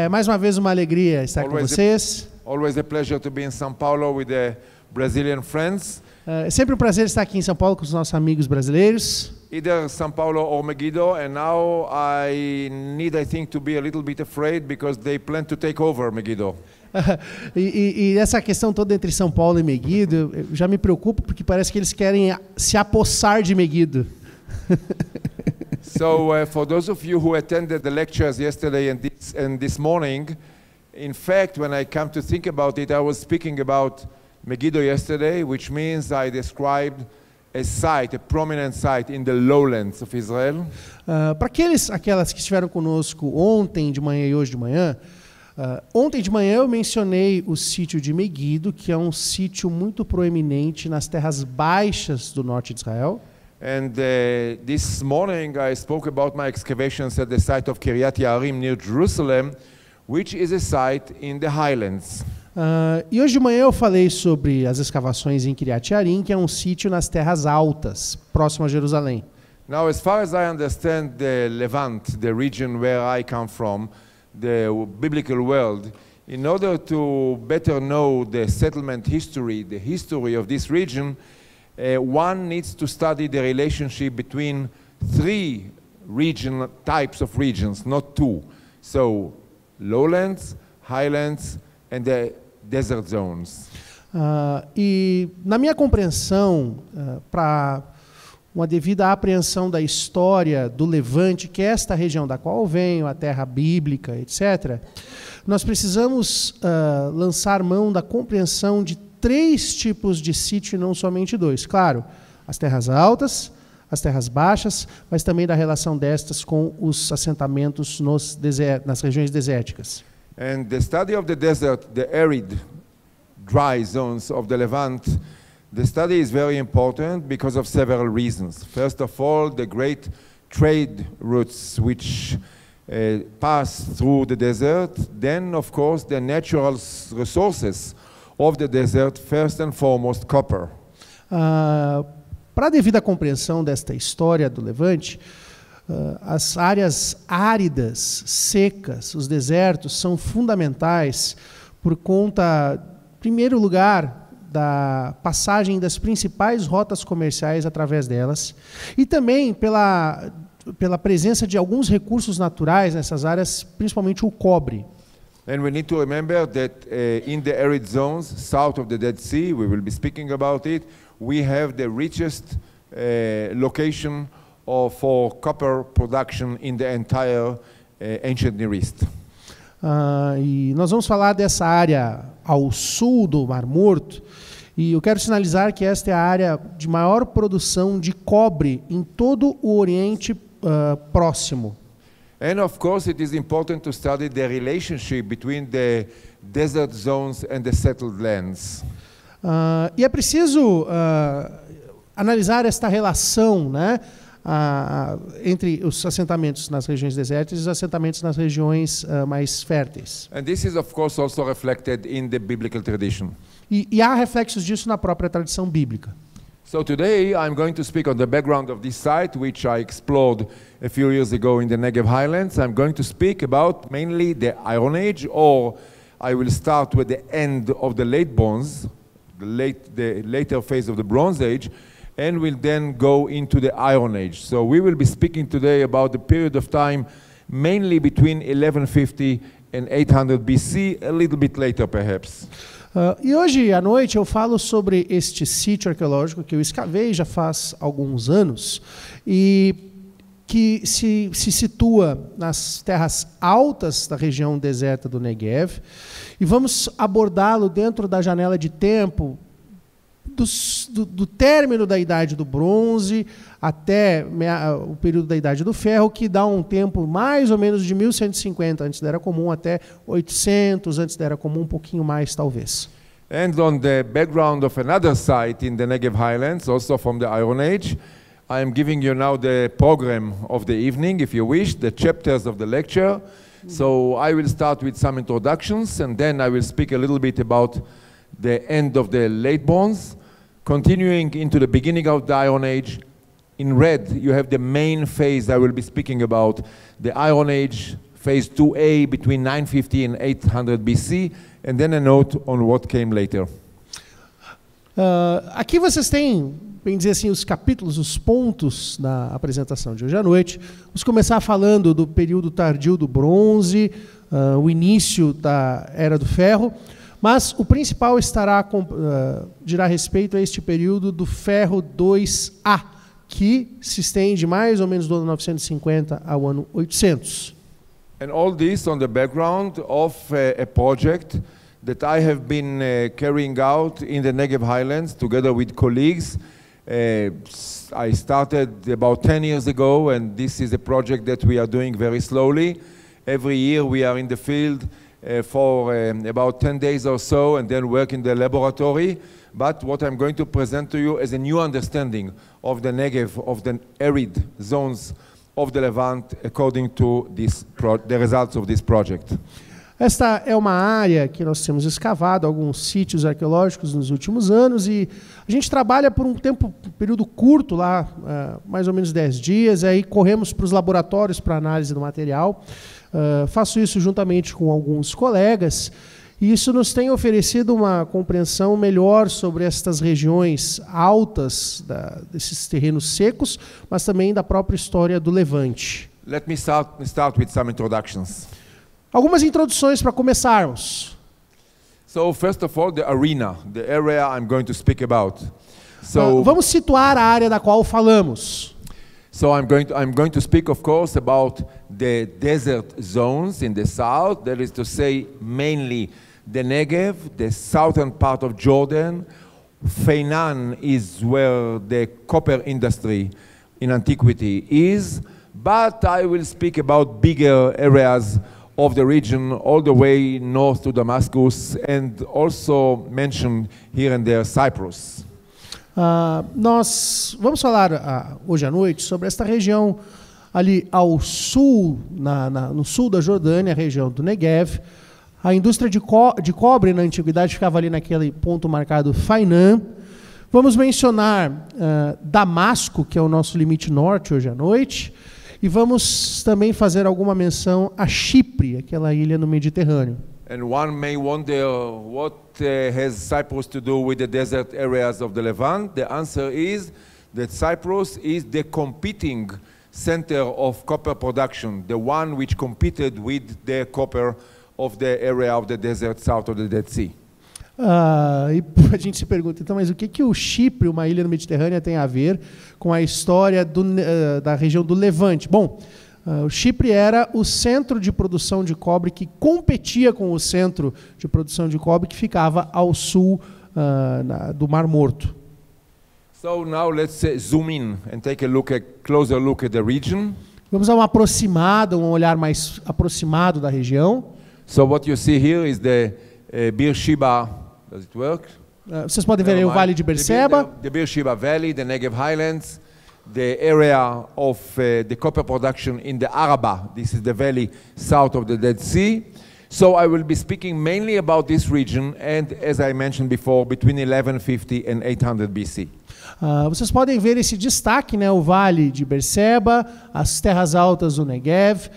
mais uma vez uma alegria estar com vocês. Always a pleasure to be in São Paulo with the Brazilian friends. É sempre um prazer estar aqui em São Paulo com os nossos amigos brasileiros. Either São Paulo or Megiddo, and now I think, to be a little bit afraid because they plan to take over Megiddo. E essa questão toda entre São Paulo e Megiddo, eu já me preocupo porque parece que eles querem se apossar de Megiddo. So for those of you who attended the lectures yesterday and this morning, in fact, when I come to think about it, I was speaking about Megiddo yesterday, which means I described a site, a prominent site in the lowlands of Israel. Para aquelas que estiveram conosco ontem de manhã e hoje de manhã, ontem de manhã eu mencionei o sítio de Megiddo, que é um sítio muito proeminente nas terras baixas do norte de Israel. And this morning I spoke about my excavations at the site of Kiryat Yearim near Jerusalem, which is a site in the highlands. E hoje de manhã eu falei sobre as escavações em Kiryat Yearim, que é um sítio nas terras altas, próximo a Jerusalém. Now, as far as I understand the Levant, the region where I come from, the biblical world, in order to better know the settlement history, the history of this region, one needs to study the relationship between three types of regions, not two. So, lowlands, highlands, and the desert zones. E na minha compreensão, para uma devida apreensão da história do Levante, que é esta região da qual eu venho, a terra bíblica, etc., nós precisamos lançar mão da compreensão de três tipos de sítio e não somente dois. Claro, as terras altas, as terras baixas, mas também da relação destas com os assentamentos nas regiões desérticas. And the study of the desert, the arid, dry zones of the Levant, the study is very important because of several reasons. First of all, the great trade routes which pass through the desert. Then, of course, the natural resources of the desert, first and foremost, copper. Para a devida compreensão desta história do Levante, as áreas áridas, secas, os desertos, são fundamentais por conta, em primeiro lugar, da passagem das principais rotas comerciais através delas, e também pela presença de alguns recursos naturais nessas áreas, principalmente o cobre. And we need to remember that in the arid zones, south of the Dead Sea, we will be speaking about it, we have the richest location for copper production in the entire ancient Near East. E nós vamos falar dessa área ao sul do Mar Morto, e eu quero sinalizar que esta é a área de maior produção de cobre em todo o Oriente Próximo. And of course it is important to study the relationship between the desert zones and the settled lands. E é preciso analisar esta relação, né, entre os assentamentos nas regiões desérticas e os assentamentos nas regiões mais férteis. And this is of course also reflected in the biblical tradition. E há reflexos disso na própria tradição bíblica. So today I'm going to speak on the background of this site, which I explored a few years ago in the Negev Highlands. I'm going to speak about mainly the Iron Age, or I will start with the end of the late Bronze, the later phase of the Bronze Age, and will then go into the Iron Age. So we will be speaking today about the period of time mainly between 1150 and 800 BC, a little bit later perhaps. E hoje à noite eu falo sobre este sítio arqueológico que eu escavei já faz alguns anos e que se situa nas terras altas da região deserta do Negev, e vamos abordá-lo dentro da janela de tempo do término da Idade do Bronze até o período da Idade do Ferro, que dá um tempo mais ou menos de 1150 antes da Era Comum até 800 antes da Era Comum, um pouquinho mais talvez. And on the background of another site in the Negev Highlands, also from the Iron Age, I am giving you now the program of the evening, if you wish, the chapters of the lecture. So I will start with some introductions, and then I will speak a little bit about the end of the late Bronze, continuing into the beginning of the Iron Age. In red, you have the main phase I will be speaking about, the Iron Age phase 2A between 950 and 800 BC, and then a note on what came later. Aqui vocês têm, bem dizer assim, os capítulos, os pontos da apresentação de hoje à noite. Vamos começar falando do período tardio do bronze, o início da Era do Ferro, mas o principal dirá respeito a este período do Ferro 2A, que se estende mais ou menos do ano 950 ao ano 800. And all this on the background of a project that I have been carrying out in the Negev Highlands together with colleagues. I started about 10 years ago, and this is a project that we are doing very slowly. Every year we are in the field for about 10 days or so, and then work in the laboratory. But what I'm going to present to you is a new understanding of the Negev, of the arid zones of the Levant, according to the results of this project. Esta é uma área que nós temos escavado alguns sítios arqueológicos nos últimos anos e a gente trabalha por um período curto lá, mais ou menos 10 dias, aí corremos para os laboratórios para análise do material. Faço isso juntamente com alguns colegas e isso nos tem oferecido uma compreensão melhor sobre estas regiões altas, desses terrenos secos, mas também da própria história do Levante. Let me start with some introductions. Algumas introduções para começarmos. So first of all, the arena, the area I'm going to speak about. Vamos situar a área da qual falamos. So I'm going to speak, of course, about the desert zones in the south. That is to say, mainly the Negev, the southern part of Jordan. Feinan is where the copper industry in antiquity is. But I will speak about bigger areas of the region all the way north to Damascus, and also mention here and there Cyprus. Nós vamos falar hoje à noite sobre esta região ali ao sul, no sul da Jordânia, a região do Negev. A indústria de cobre na antiguidade ficava ali naquele ponto marcado Feinan. Vamos mencionar Damasco, que é o nosso limite norte hoje à noite. E vamos também fazer alguma menção a Chipre, aquela ilha no Mediterrâneo. And one may wonder what has Cyprus to do with the desert areas of the Levant. The answer is that Cyprus is the competing center of copper production, the one which competed with the copper of the area of the desert south of the Dead Sea. E a gente se pergunta, então, mas o que o Chipre, uma ilha no Mediterrâneo, tem a ver com a história da região do Levante? Bom, o Chipre era o centro de produção de cobre que competia com o centro de produção de cobre que ficava ao sul do Mar Morto. So now let's zoom in and take a closer look at the region. Vamos dar um olhar mais aproximado da região. So what you see here is the Beersheba. Does it work? Vocês podem ver aí o Vale de Berseba. The Beersheba Valley, the Negev Highlands, the area of the copper production in the Araba. This is the valley south of the Dead Sea. So I will be speaking mainly about this region and, as I mentioned before, between 1150 and 800 BC. Vocês podem ver esse destaque, né, o Vale de Berseba, as terras altas do Negev,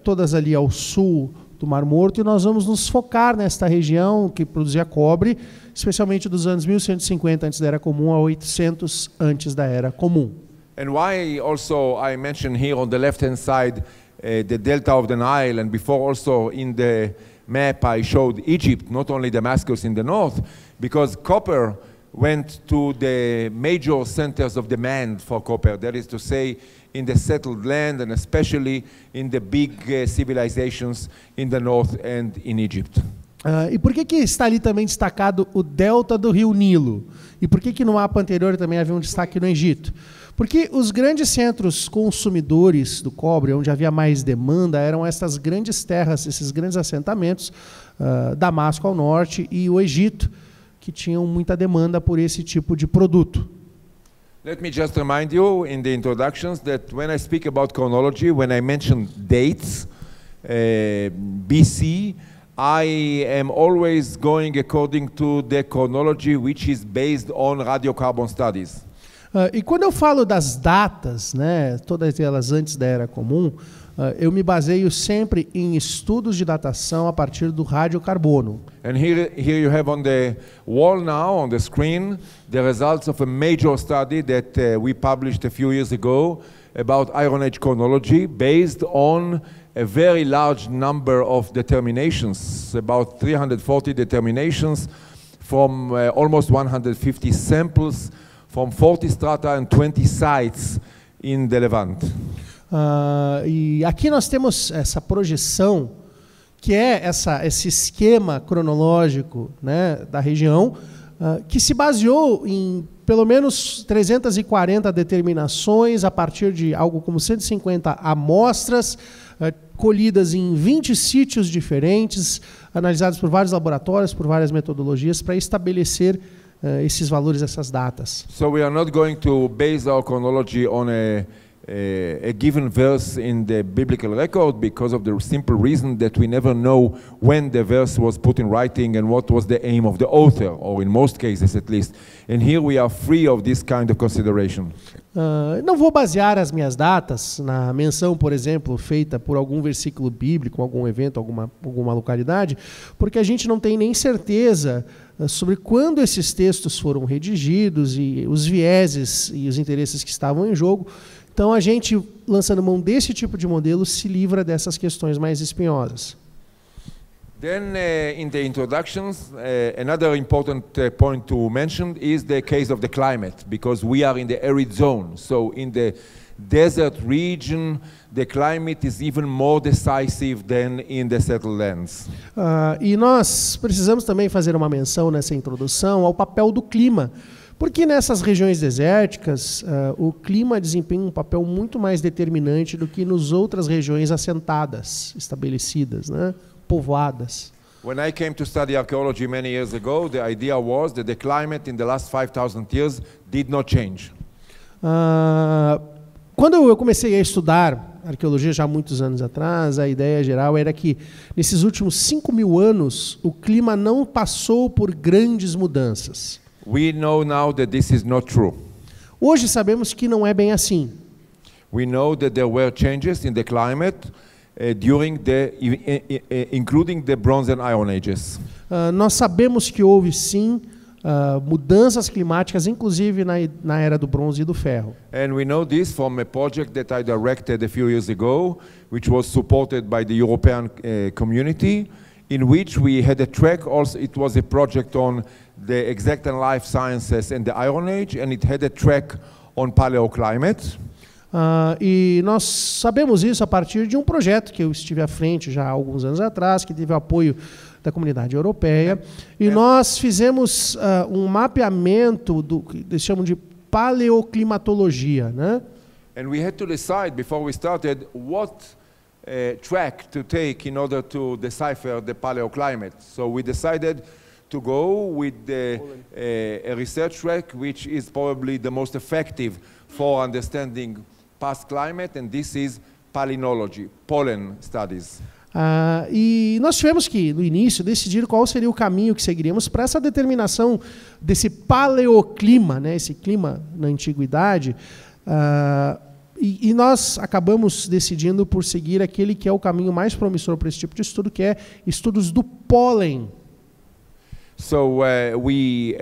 todas ali ao sul do Mar Morto, e nós vamos nos focar nesta região que produzia cobre, especialmente dos anos 1150 antes da Era Comum a 800 antes da Era Comum. And why also I mention here on the left-hand side the delta of the Nile, and before also in the map I showed Egypt, not only Damascus in the north, because copper went to the major centers of demand for copper, that is to say, in the settled land and especially in the big civilizations in the north and in Egypt. E por que está ali também destacado o delta do rio Nilo? E por que no mapa anterior também havia um destaque no Egito? Porque os grandes centros consumidores do cobre, onde havia mais demanda, eram essas grandes terras, esses grandes assentamentos, Damasco ao norte e o Egito, que tinham muita demanda por esse tipo de produto. Let me just remind you in the introductions that when I speak about chronology, when I mention dates, BC, I am always going according to the chronology which is based on radiocarbon studies. E quando eu falo das datas, né, todas elas antes da Era Comum, eu me baseio sempre em estudos de datação a partir do radiocarbono. And here you have on the wall now, on the screen, the results of a major study that we published a few years ago about Iron Age chronology, based on a very large number of determinations, about 340 determinations from almost 150 samples from 40 strata and 20 sites in the Levant. E aqui nós temos essa projeção, que é esse esquema cronológico, né, da região, que se baseou em pelo menos 340 determinações a partir de algo como 150 amostras, colhidas em 20 sítios diferentes, analisadas por vários laboratórios, por várias metodologias, para estabelecer esses valores, essas datas. So we are not going to base our chronology on a given verse in the biblical record, because of the simple reason that we never know when the verse was put in writing and what was the aim of the author, or in most cases at least. And here we are free of this kind of consideration. Não vou basear as minhas datas na menção, por exemplo, feita por algum versículo bíblico, algum evento, alguma localidade, porque a gente não tem nem certeza sobre quando esses textos foram redigidos e os vieses e os interesses que estavam em jogo. Então, a gente, lançando mão desse tipo de modelo, se livra dessas questões mais espinhosas. Then, in the introductions, another important point to mention is the case of the climate, because we are in the arid zone. So, in the desert region, the climate is even more decisive than in the settled lands. E nós precisamos também fazer uma menção nessa introdução ao papel do clima. Porque nessas regiões desérticas, o clima desempenha um papel muito mais determinante do que nas outras regiões assentadas, estabelecidas, né, povoadas. When I came to study archaeology many years ago, the idea was that the climate in the last 5,000 years did not change. Quando eu comecei a estudar arqueologia já há muitos anos atrás, a ideia geral era que nesses últimos 5.000 anos o clima não passou por grandes mudanças. We know now that this is not true. Hoje sabemos que não é bem assim. We know that there were changes in the climate including the Bronze and Iron Ages. Nós sabemos que houve sim mudanças climáticas, inclusive na era do bronze e do ferro. And we know this from a project that I directed a few years ago, which was supported by the European community, in which we had a track. Also, it was a project on the exact and life sciences and the Iron Age, and it had a track on paleoclimate. E nós sabemos isso a partir de um projeto que eu estive à frente já há alguns anos atrás, que teve o apoio da comunidade europeia, e nós fizemos um mapeamento do que eles chamam de paleoclimatologia, né? And we had to decide before we started what track to take in order to decipher the paleoclimate. So we decided to go with a research track which is probably the most effective for understanding past climate, and this is palynology, pollen studies. E nós tivemos que, no início, decidir qual seria o caminho que seguiríamos para essa determinação desse paleoclima, né, esse clima na antiguidade, e nós acabamos decidindo por seguir aquele que é o caminho mais promissor para esse tipo de estudo, que é estudos do pólen. So we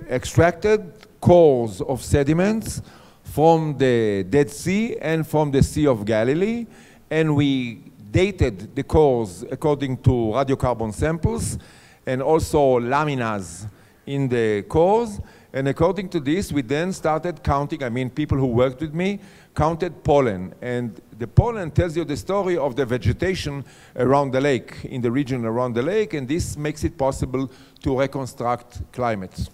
extracted cores of sediments from the Dead Sea and from the Sea of Galilee, and we dated the cores according to radiocarbon samples and also laminas in the cores. And according to this, we then started counting. I mean, people who worked with me counted pollen. And the pollen tells you the story of the vegetation around the lake, in the region around the lake, and this makes it possible to reconstruct climates.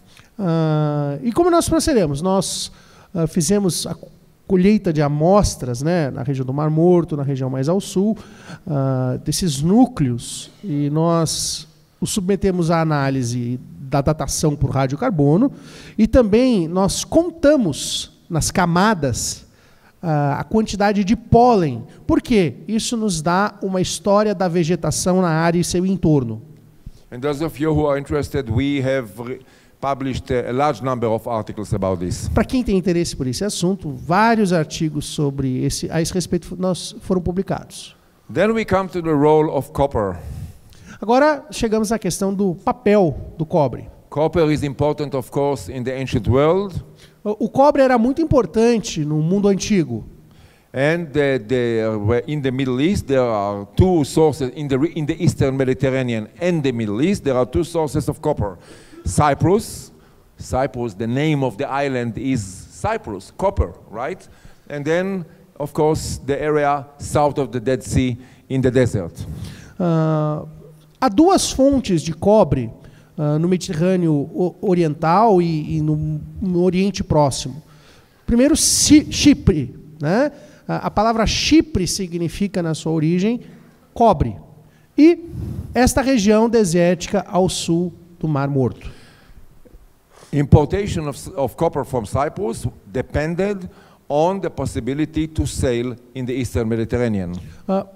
E como nós procedemos? Nós fizemos a colheita de amostras, né, na região do Mar Morto, na região mais ao sul, desses núcleos, e nós os submetemos à análise da datação por radiocarbono, e também nós contamos nas camadas a quantidade de pólen. Por quê? Isso nos dá uma história da vegetação na área e seu entorno. And those of you who are interested, we have published a large number of articles about this. Para quem tem interesse por esse assunto, vários artigos sobre a esse respeito foram publicados. Then we come to the role of copper. Agora chegamos à questão do papel do cobre. Copper is important, of course, in the ancient world. O cobre era muito importante no mundo antigo. And in the Middle East, there are two sources, in the Eastern Mediterranean and the Middle East, there are two sources of copper. Cyprus, the name of the island is Cyprus, copper, right? And then, of course, the area south of the Dead Sea in the desert. Há duas fontes de cobre no Mediterrâneo Oriental e no Oriente Próximo. Primeiro, Chipre, né? A palavra Chipre significa, na sua origem, cobre. E esta região desértica ao sul do Mar Morto. Importation of copper from Cyprus depended on the possibility to sail in the Eastern Mediterranean.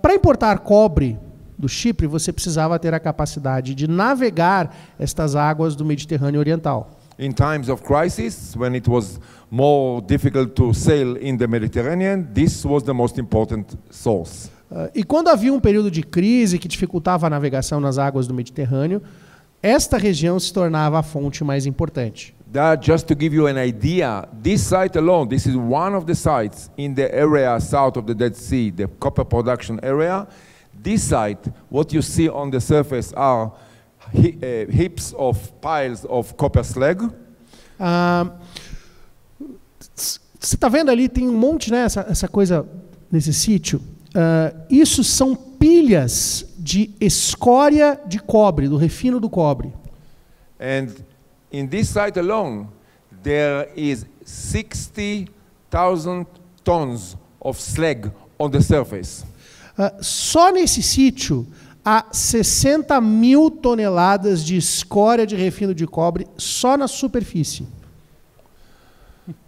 Para importar cobre do Chipre, você precisava ter a capacidade de navegar estas águas do Mediterrâneo Oriental. In times of crisis, when it was more difficult to sail in the Mediterranean, this was the most important source. E quando havia um período de crise que dificultava a navegação nas águas do Mediterrâneo, esta região se tornava a fonte mais importante. That, just to give you an idea, this site alone, this is one of the sites in the area south of the Dead Sea, the copper production area. This site, what you see on the surface are heaps of piles of copper slag. Você está vendo ali, tem um monte, né, essa coisa nesse sítio. Isso são pilhas de escória de cobre, do refino do cobre. And in this site alone, there is 60,000 tons of slag on the surface. Só nesse sítio há 60 mil toneladas de escória de refino de cobre só na superfície.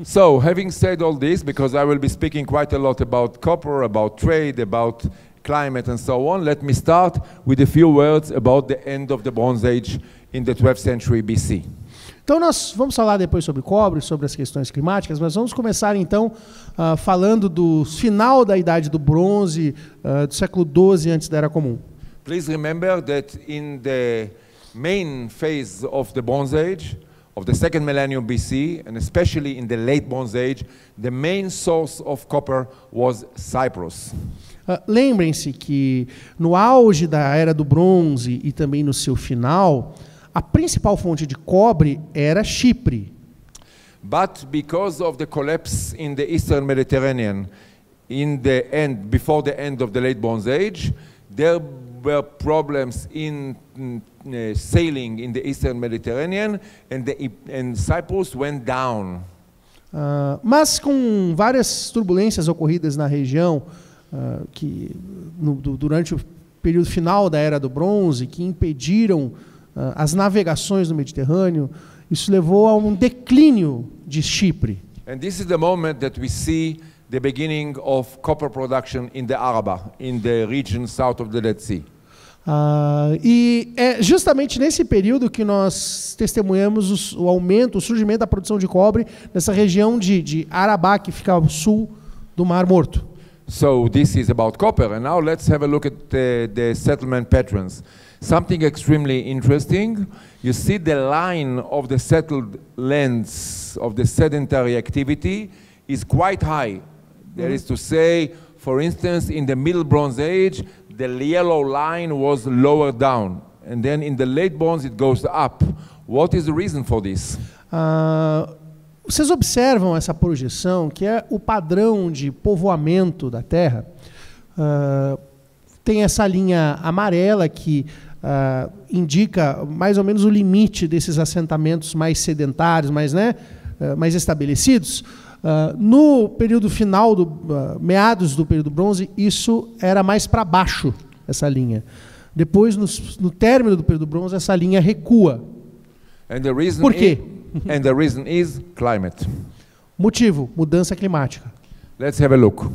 So, having said all this, because I will be speaking quite a lot about copper, about trade, about climate and so on, let me start with a few words about the end of the Bronze Age in the 12th century BC. Então nós vamos falar depois sobre cobre, sobre as questões climáticas, mas vamos começar então falando do final da Idade do Bronze, do século XII antes da Era Comum. Please remember that in the main phase of the Bronze Age, of the second millennium BC, and especially in the late Bronze Age, the main source of copper was Cyprus. Lembrem-se que no auge da Era do Bronze e também no seu final, a principal fonte de cobre era Chipre. But because of the collapse in the Eastern Mediterranean, before the end of the late Bronze Age, there were problems in sailing in the Eastern Mediterranean, and Cyprus went down. Mas com várias turbulências ocorridas na região, durante o período final da Era do Bronze, que impediram as navegações no Mediterrâneo, isso levou a um declínio de Chipre. And this is the moment that we see the beginning of copper production in the Araba, in the region south of the Dead Sea. E é justamente nesse período que nós testemunhamos o aumento, o surgimento da produção de cobre nessa região de Arabá, que fica ao sul do Mar Morto. So this is about copper, and now let's have a look at the settlement patterns. Something extremely interesting. You see the line of the settled lands of the sedentary activity is quite high. That is to say, for instance, in the Middle Bronze Age, the yellow line was lower down, and then in the late Bronze it goes up. What is the reason for this? Vocês observam essa projeção, que é o padrão de povoamento da Terra. Tem essa linha amarela que indica mais ou menos o limite desses assentamentos mais sedentários, mais estabelecidos. No período final, meados do período bronze, isso era mais para baixo, essa linha. Depois, no término do período bronze, essa linha recua. Por quê? And the reason is climate. Motivo: mudança climática. Let's have a look.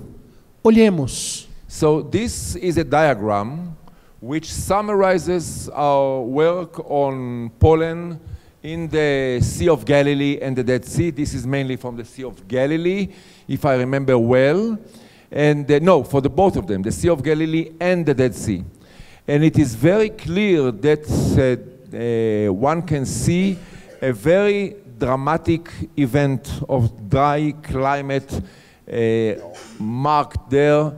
Olhemos. So this is a diagram which summarizes our work on pollen in the Sea of Galilee and the Dead Sea. This is mainly from the Sea of Galilee, if I remember well. And no, for the both of them, the Sea of Galilee and the Dead Sea. And it is very clear that one can see a very dramatic event of dry climate marked there.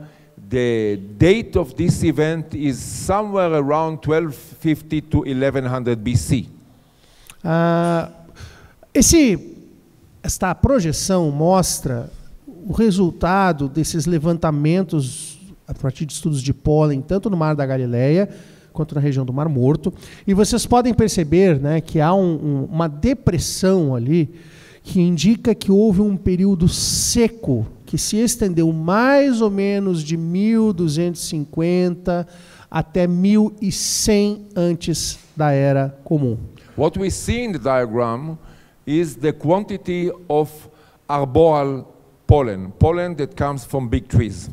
The date of this event is somewhere around 1250 to 1100 BC. Esta projeção mostra o resultado desses levantamentos a partir de estudos de pólen, tanto no Mar da Galileia quanto na região do Mar Morto. E vocês podem perceber, né, que há uma depressão ali que indica que houve um período seco que se estendeu mais ou menos de 1250 até 1100 antes da Era Comum. What we see in the diagram is the quantity of arboreal pollen that comes from big trees.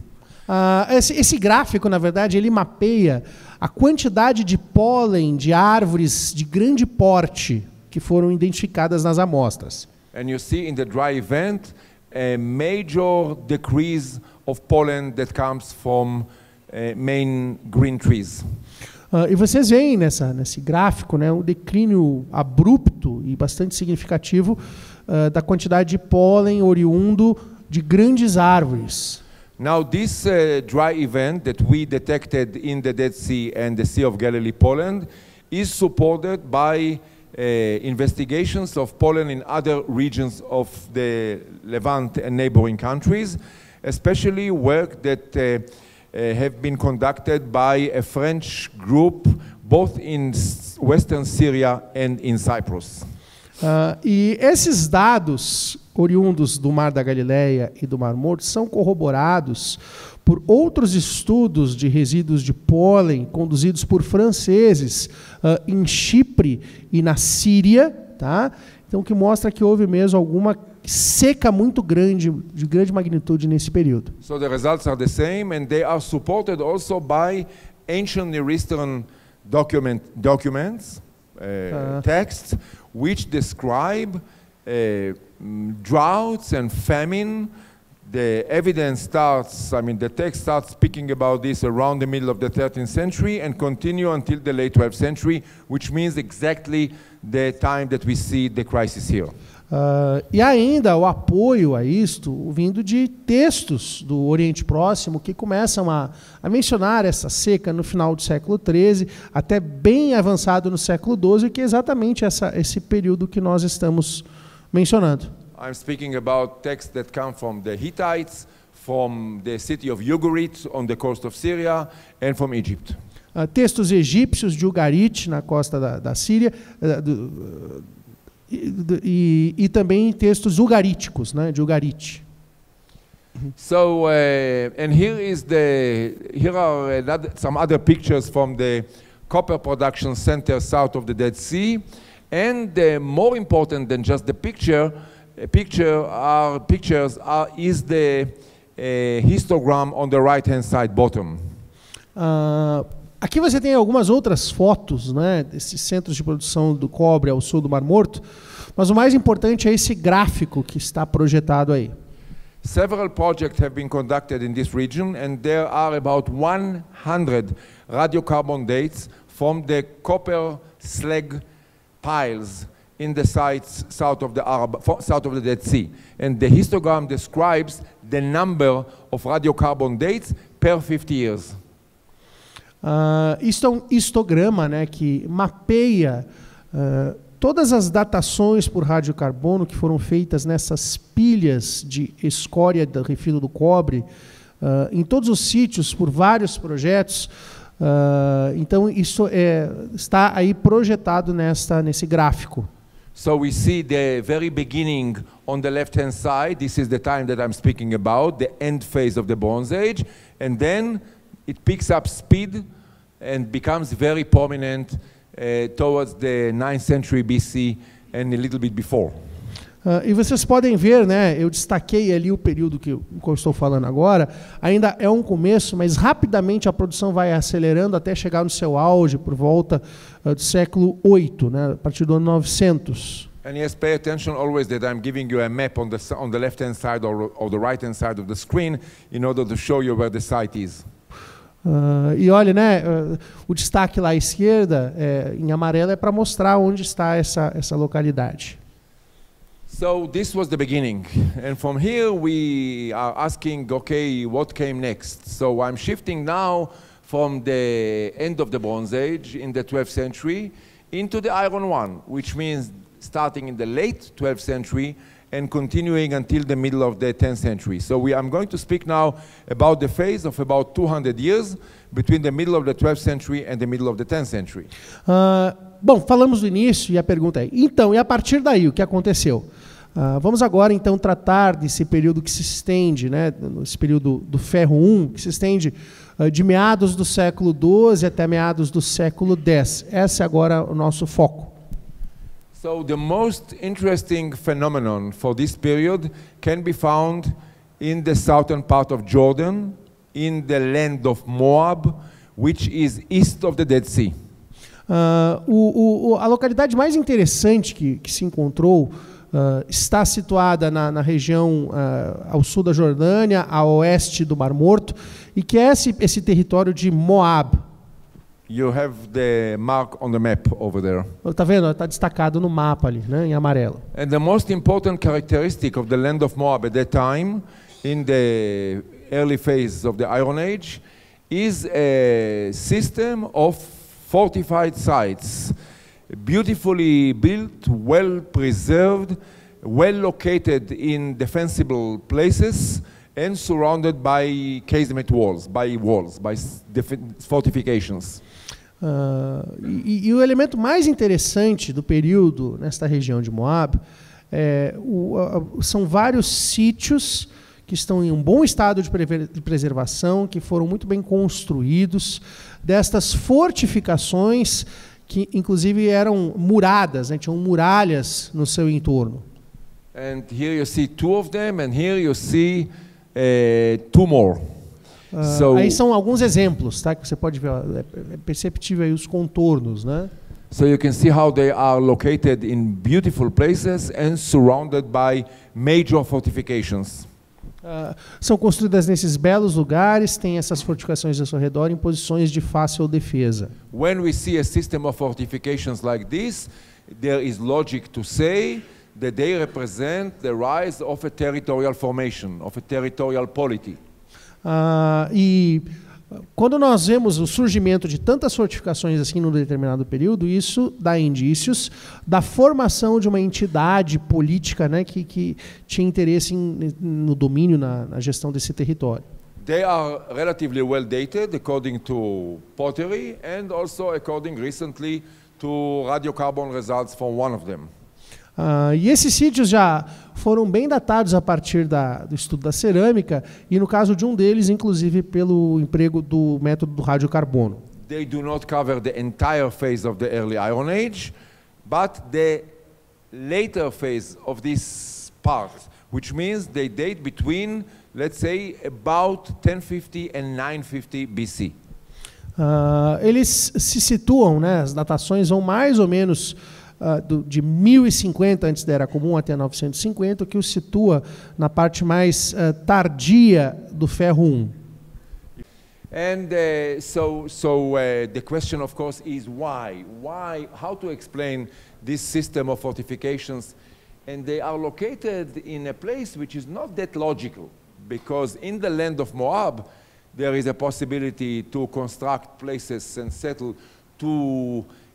Esse gráfico, na verdade, ele mapeia a quantidade de pólen de árvores de grande porte que foram identificadas nas amostras. And you see in the dry event a major decrease of pollen that comes from main green trees. E vocês veem nesse gráfico, né, um declínio abrupto e bastante significativo da quantidade de pólen oriundo de grandes árvores. Now this dry event that we detected in the Dead Sea and the Sea of Galilee pollen is supported by investigations of pollen in other regions of the Levant and neighboring countries, especially work that have been conducted by a French group both in western Syria and in Cyprus. E esses dados oriundos do Mar da Galileia e do Mar Morto são corroborados por outros estudos de resíduos de pólen conduzidos por franceses em Chipre e na Síria, tá? Então, que mostra que houve mesmo alguma seca muito grande, de grande magnitude nesse período. So the results are the same, and they are supported also by ancient Near Eastern documents, texts, which describe droughts and famine. The evidence starts, the text starts speaking about this around the middle of the 13th century and continue until the late 12th century, which means exactly the time that we see the crisis here. E ainda o apoio a isto vindo de textos do Oriente Próximo que começam a mencionar essa seca no final do século XIII, até bem avançado no século XII, que é exatamente esse período que nós estamos mencionando. I'm speaking about texts that come from the Hittites, from the city of Ugarit on the coast of Syria, and from Egypt. Textos egípcios de Ugarit, na costa da Síria, e também textos ugaríticos, né, de Ugarit. So, and here are some other pictures from the copper production center south of the Dead Sea, and more important than just the pictures is the histogram on the right-hand side bottom. Aqui você tem algumas outras fotos, né, desses centros de produção do cobre ao sul do Mar Morto, mas o mais importante é esse gráfico que está projetado aí. Several projects have been conducted in this region, and there are about 100 radiocarbon dates from the copper slag piles in the sites south of the Dead Sea. And the histogram describes the number of radiocarbon dates per 50 years. Isto é um histograma, né, que mapeia todas as datações por radiocarbono que foram feitas nessas pilhas de escória do refino do cobre, em todos os sítios, por vários projetos. Então, isso está aí projetado nesse gráfico. So we see the very beginning on the left-hand side. This is the time that I'm speaking about, the end phase of the Bronze Age. And then it picks up speed and becomes very prominent towards the 9th century BC and a little bit before. E vocês podem ver, né, eu destaquei ali o período que eu estou falando agora, ainda é um começo, mas rapidamente a produção vai acelerando até chegar no seu auge por volta do século VIII, né, a partir do ano 900. And yes, pay attention always that I'm giving you a map on the left-hand side or the right-hand side of the screen in order to show you where the site is. E olha, né, o destaque lá à esquerda, em amarelo, é para mostrar onde está essa localidade. So this was the beginning, and from here we are asking, okay, what came next? So I'm shifting now from the end of the Bronze Age in the 12th century into the Iron One, which means starting in the late 12th century and continuing until the middle of the 10th century. So I'm going to speak now about the phase of about 200 years between the middle of the 12th century and the middle of the 10th century. Bom, falamos do início e a pergunta é, então, e a partir daí, o que aconteceu? Vamos agora, então, tratar desse período que se estende, né, esse período do Ferro I, que se estende de meados do século XII até meados do século X. Esse é agora o nosso foco. So the most interesting phenomenon for this period can be found in the southern part of Jordan, in the land of Moab, which is east of the Dead Sea. A localidade mais interessante que se encontrou está situada na região ao sul da Jordânia, a oeste do Mar Morto, e que é esse território de Moab. You have the mark on the map over there. Tá vendo? Está destacado no mapa ali, né, em amarelo. And the most important characteristic of the land of Moab at that time, in the early phase of the Iron Age, is a system of fortified sites, beautifully built, well preserved, well located in defensible places, and surrounded by casemate walls, by fortifications. E o elemento mais interessante do período nesta região de Moab são vários sítios que estão em um bom estado de preservação, que foram muito bem construídos, destas fortificações que inclusive eram muradas, né, tinham muralhas no seu entorno. And here you see two of them, and here you see two more. Aí são alguns exemplos, tá, que você pode ver, é perceptível aí os contornos, né? So you can see how they are located in beautiful places and surrounded by major fortifications. São construídas nesses belos lugares, tem essas fortificações ao seu redor em posições de fácil defesa. When we see a system of fortifications like this, there is logic to say that they represent the rise of a territorial formation, of a territorial polity. E quando nós vemos o surgimento de tantas fortificações assim num determinado período, isso dá indícios da formação de uma entidade política, né, que tinha interesse no domínio, na gestão desse território. They are relatively well dated according to pottery and also according recently to radiocarbon results from one of them. E esses sítios já foram bem datados a partir do estudo da cerâmica e no caso de um deles, inclusive pelo emprego do método do radiocarbono. They do not cover the entire phase of the early Iron Age, but the later phase of this part, which means they date between, let's say, about 1050 and 950 BC. Eles se situam, né, as datações vão mais ou menos de 1050 antes da Era Comum até 950, o que o situa na parte mais tardia do Ferro I. And the question, of course, is why? How to explain this system of fortifications? And they are located in a place which is not that logical, because in the land of Moab, there is a possibility to construct places and settle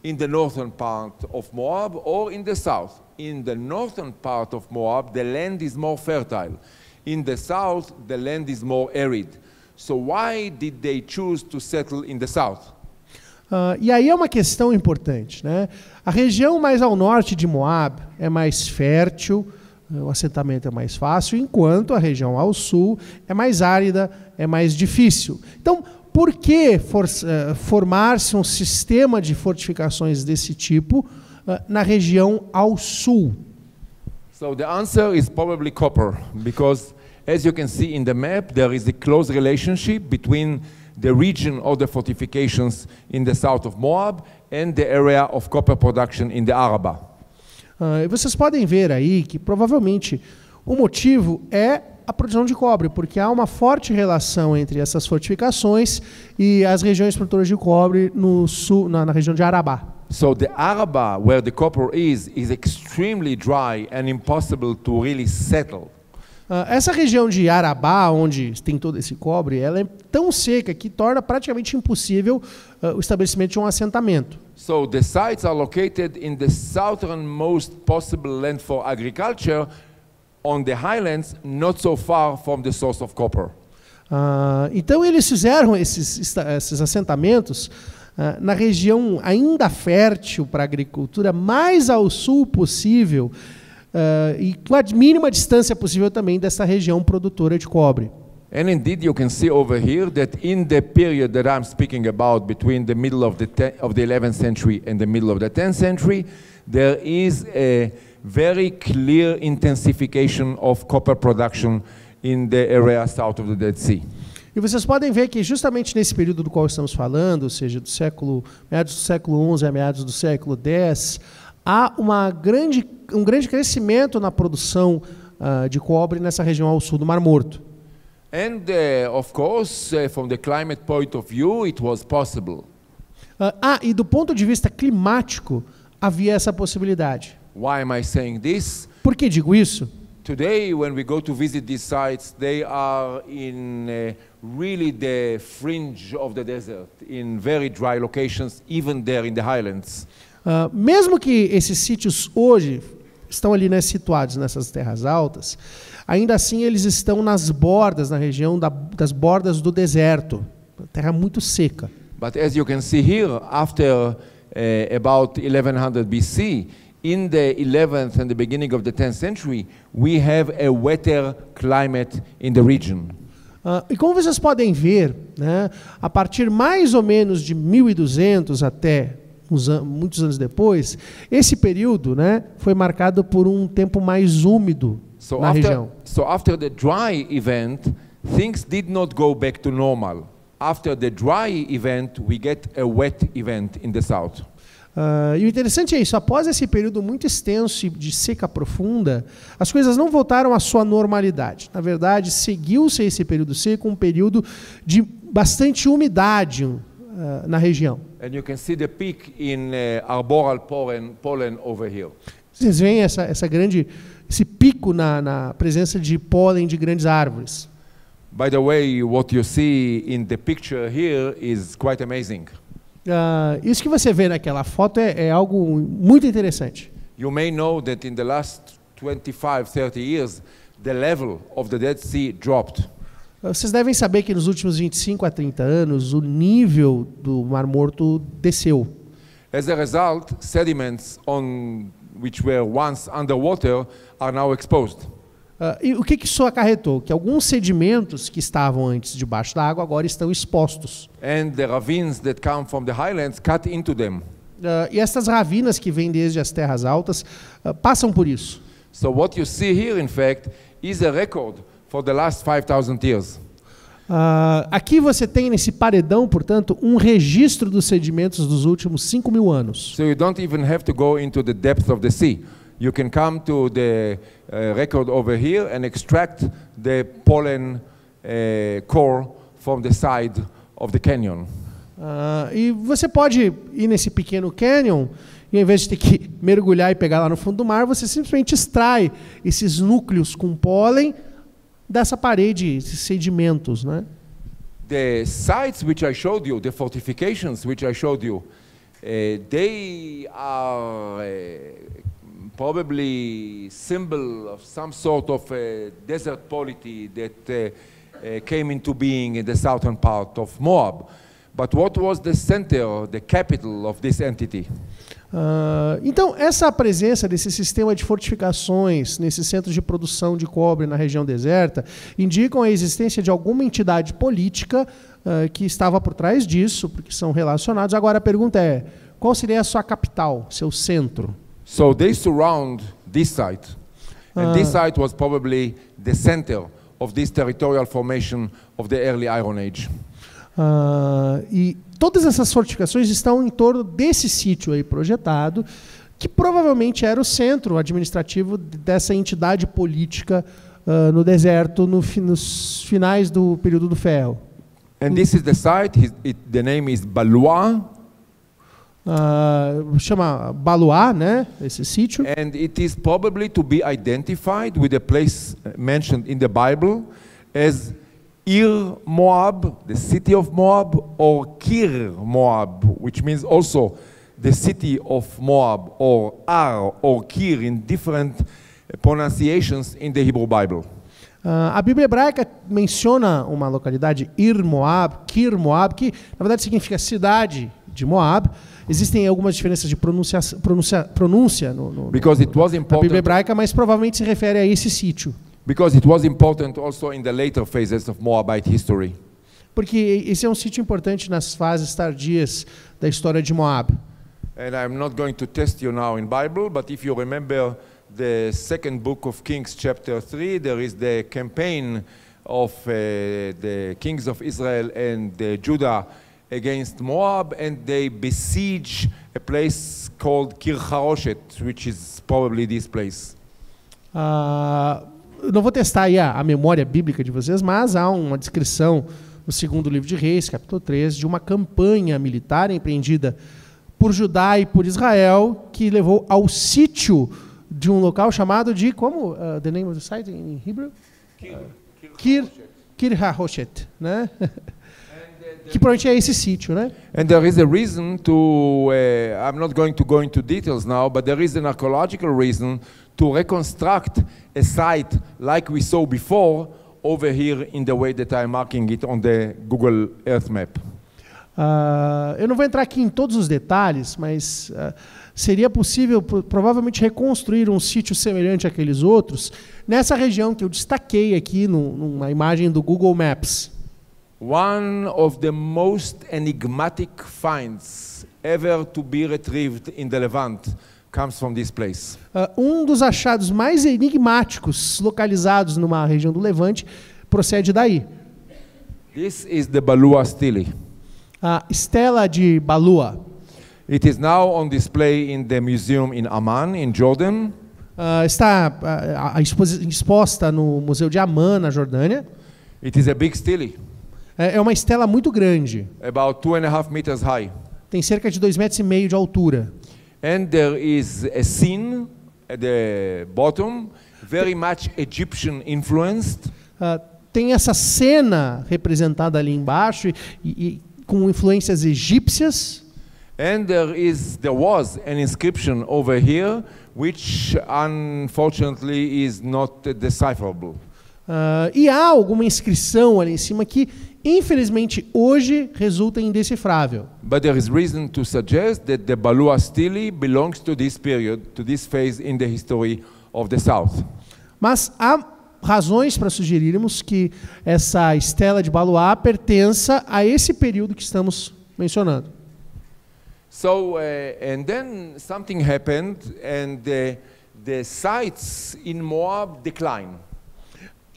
in the northern part of Moab or in the south. In the northern part of Moab, the land is more fertile. In the south, the land is more arid. So why did they choose to settle in the south? E aí é uma questão importante, né? A região mais ao norte de Moab é mais fértil, o assentamento é mais fácil, enquanto a região ao sul é mais árida, é mais difícil. Então, por que formar-se um sistema de fortificações desse tipo na região ao sul? So the answer is probably copper, because as you can see in the map, there is a close relationship between the region of the fortifications in the south of Moab and the area of copper production in the Araba. E vocês podem ver aí que provavelmente o motivo é a produção de cobre, porque há uma forte relação entre essas fortificações e as regiões produtoras de cobre no sul, na região de Arabá. So the Araba, where the copper is extremely dry and impossible to really settle. Essa região de Arabá, onde tem todo esse cobre, ela é tão seca que torna praticamente impossível o estabelecimento de um assentamento. So the sites are located in the southernmost possible land for agriculture, on the highlands, not so far from the source of copper. Então eles fizeram esses assentamentos na região ainda fértil para a agricultura, mais ao sul possível, e com a mínima distância possível também dessa região produtora de cobre. And indeed, you can see over here that in the period that I'm speaking about, between the middle of the 11th century and the middle of the 10th century, there is a very clear intensification of copper production in the area south of the Dead Sea. E vocês podem ver que justamente nesse período do qual estamos falando, ou seja, meados do século XI a meados do século X, há um grande crescimento na produção de cobre nessa região ao sul do Mar Morto. And of course, from the climate point of view, it was possible. E do ponto de vista climático, havia essa possibilidade. Why am I saying this? Por que digo isso? Today, when we go to visit these sites, they are in really the fringe of the desert, in very dry locations, even there in the highlands. Mesmo que esses sítios hoje estão ali, né, situados nessas terras altas, ainda assim eles estão nas bordas, na região das bordas do deserto, terra muito seca. But as you can see here, after about 1100 BC, in the 11th and the beginning of the 10th century, we have a wetter climate in the region. E como vocês podem ver, né, a partir mais ou menos de 1200 até muitos anos depois, esse período, né, foi marcado por um tempo mais úmido na região. So after the dry event, things did not go back to normal. After the dry event, we get a wet event in the south. E o interessante é isso, após esse período muito extenso de seca profunda, as coisas não voltaram à sua normalidade. Na verdade, seguiu-se esse período seco, um período de bastante umidade na região. And you can see the peak in arboreal pollen over here. Vocês veem esse pico na presença de pólen de grandes árvores. By the way, what you see in the picture here is quite amazing. Isso que você vê naquela foto é algo muito interessante. You may know that in the last 25, 30 years, the level of the Dead Sea dropped. Vocês devem saber que nos últimos 25 a 30 anos, o nível do Mar Morto desceu. As a result, sediments which were once underwater are now exposed. E o que isso acarretou? Que alguns sedimentos que estavam antes debaixo da água agora estão expostos. And the ravines that come from the highlands cut into them. E essas ravinas que vêm desde as terras altas passam por isso. So what you see here, in fact, is a record for the last 5,000 years. Aqui você tem nesse paredão, portanto, um registro dos sedimentos dos últimos 5.000 anos. So you don't even have to go into the depth of the sea. You can come to the record over here and extract the pollen core from the side of the canyon. E você pode ir nesse pequeno canyon e, ao invés de ter que mergulhar e pegar lá no fundo do mar, você simplesmente extrai esses núcleos com pólen dessa parede, esses sedimentos, né? The sites which I showed you, the fortifications which I showed you, they are probably symbol of some sort of desert polity that came into being in the southern part of Moab. But what was the center, the capital of this entity? Então, essa presença desse sistema de fortificações nesses centros de produção de cobre na região deserta indicam a existência de alguma entidade política que estava por trás disso, porque são relacionados. Agora a pergunta é, qual seria a sua capital, seu centro? So they surround this site. And this site was probably the center of this territorial formation of the early Iron Age. E todas essas fortificações estão em torno desse sítio aí projetado, que provavelmente era o centro administrativo dessa entidade política no deserto, nos finais do período do Ferro. And this is the site, the name is Balua. Chama Baluá, né, esse sítio. And it is probably to be identified with a place mentioned in the Bible as Ir Moab, the city of Moab, or Kir Moab, which means also the city of Moab, or Ar, or Kir, in different pronunciations in the Hebrew Bible. A Bíblia hebraica menciona uma localidade, Ir Moab, Kir Moab, que na verdade significa cidade de Moab. Existem algumas diferenças de pronúncia na Bíblia hebraica, mas provavelmente se refere a esse sítio. Because it was important also in the later phases of Moabite history. Porque esse é um sítio importante nas fases tardias da história de Moab. And I'm not going to test you now in Bible, but if you remember the second book of Kings, chapter 3, there is the campaign of the kings of Israel and Judah against Moab, and they besiege a place called Kir Haroshet, which is probably this place. Não vou testar aí a memória bíblica de vocês, mas há uma descrição no segundo livro de Reis, capítulo 3, de uma campanha militar empreendida por Judá e por Israel, que levou ao sítio de um local chamado de, como? The name of the site in Hebrew? Kir Haroshet, né? Que provavelmente é esse sítio, né? And there is a reason to, I'm not going to go into details now, but there is an archaeological reason to reconstruct a site like we saw before over here in the way that I'm marking it on the Google Earth Map. Eu não vou entrar aqui em todos os detalhes, mas seria possível provavelmente reconstruir um sítio semelhante àqueles outros nessa região que eu destaquei aqui numa imagem do Google Maps. One of the most enigmatic finds ever to be retrieved in the Levant comes from this place. Um dos achados mais enigmáticos localizados numa região do Levante procede daí. This is the Balua Stele. A estela de Balua. It is now on display in the museum in Amman, in Jordan. Está exposta no Museu de Amman, na Jordânia. It is a big stele. É uma estela muito grande. About 2.5 meters high. Tem cerca de 2,5 metros de altura. And there is a scene at the bottom, very much Egyptian influenced. Tem essa cena representada ali embaixo e com influências egípcias. And there was an inscription over here, which unfortunately is not decipherable. E há alguma inscrição ali em cima que, infelizmente, hoje resulta indecifrável. But there is reason to suggest that the Balua Stele belongs to this period, to this phase in the history of the South. Mas há razões para sugerirmos que essa estela de Baluá pertença a esse período que estamos mencionando. So, and then something happened, and the sites in Moab decline.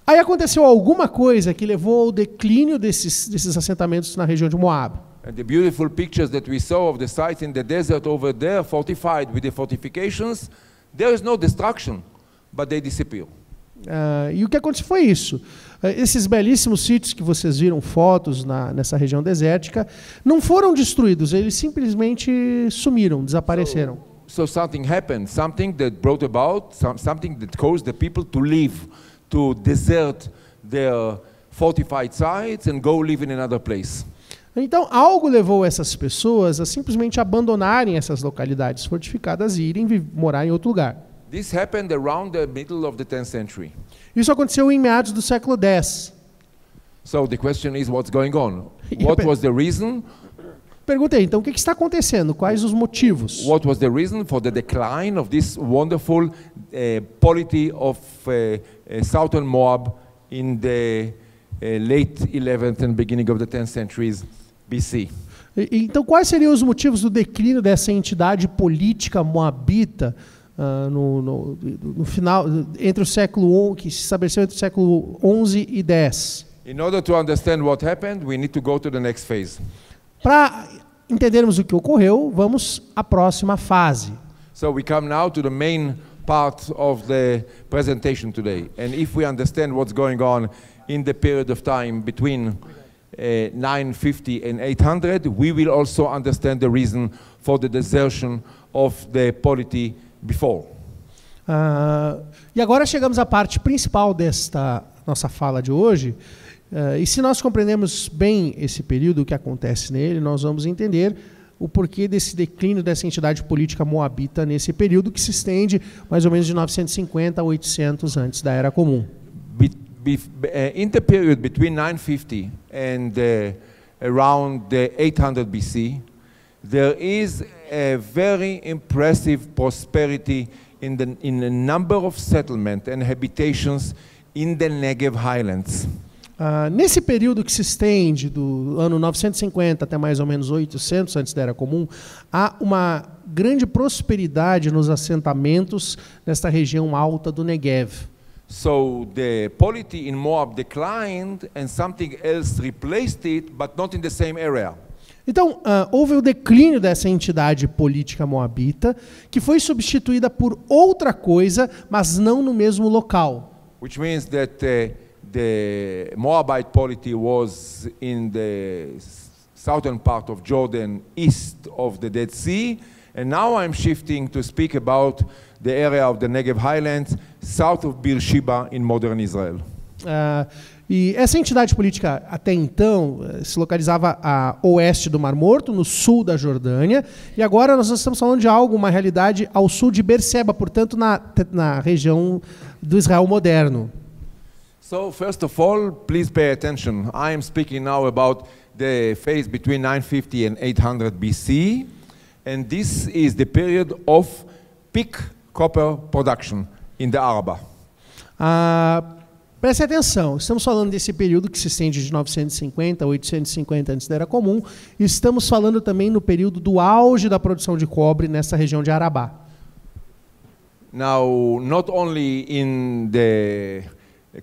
Aí aconteceu alguma coisa que levou ao declínio desses assentamentos na região de Moab. And the beautiful pictures that we saw of the sites in the desert over there, fortified with the fortifications, there is no destruction, but they disappear. E o que aconteceu foi isso. Esses belíssimos sítios que vocês viram fotos nessa região desértica não foram destruídos, eles simplesmente sumiram, desapareceram. So something happened, something that brought about, something that caused the people to leave, to desert their fortified sites and go live in another place. Então, algo levou essas pessoas a simplesmente abandonarem essas localidades fortificadas e irem morar em outro lugar. This happened around the middle of the 10th century. Isso aconteceu em meados do século X. So the question is, what's going on? What was the reason? Perguntei, então, o que está acontecendo? Quais os motivos? What was the reason for the decline of this wonderful polity of southern Moab in the late 11th and beginning of the 10th centuries BC? Então, quais seriam os motivos do declínio dessa entidade política moabita no final, entre o século que se estabeleceu entre o século 11 e 10. In order to understand what happened, we need to go to the next phase. Para entendermos o que ocorreu, vamos à próxima fase. So we come now to the main part of the presentation today. And if we understand what's going on in the period of time between 950 and 800, we will also understand the reason for the desertion of the polity before. E agora chegamos à parte principal desta nossa fala de hoje. E se nós compreendemos bem esse período, o que acontece nele, nós vamos entender o porquê desse declínio dessa entidade política moabita nesse período que se estende mais ou menos de 950 a 800 antes da Era Comum. In the period between 950 and around 800 BC, there is a very impressive prosperity in a number of settlements and habitations in the Negev Highlands. Nesse período que se estende do ano 950 até mais ou menos 800 antes da Era Comum, há uma grande prosperidade nos assentamentos nesta região alta do Negev. So the polity in Moab declined and something else replaced it, but not in the same area. Então, houve o declínio dessa entidade política moabita, que foi substituída por outra coisa, mas não no mesmo local. Which means that the Moabite polity was in the southern part of Jordan, east of the Dead Sea, and now I'm shifting to speak about the area of the Negev Highlands, south of Beersheba in modern Israel. E essa entidade política, até então, se localizava a oeste do Mar Morto, no sul da Jordânia, e agora nós estamos falando de algo, uma realidade ao sul de Beerseba, portanto, na região do Israel moderno. So, first of all, please pay attention. I am speaking now about the phase between 950 and 800 BC, and this is the period of peak copper production in the Araba. Preste atenção, estamos falando desse período que se estende de 950 a 850 antes da Era Comum, e estamos falando também no período do auge da produção de cobre nessa região de Arabá. Now, not only in the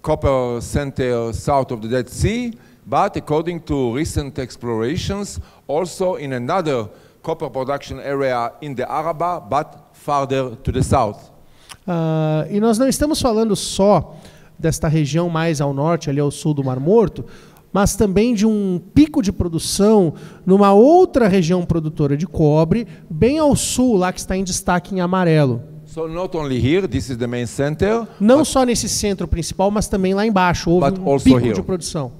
copper center south of the Dead Sea, but according to recent explorations, also in another copper production area in the Araba, but farther to the south. E nós não estamos falando só desta região mais ao norte, ali ao sul do Mar Morto, mas também de um pico de produção numa outra região produtora de cobre, bem ao sul, lá que está em destaque em amarelo. So not only here, this is the main center. Não só nesse centro principal, mas também lá embaixo houve um pico de produção.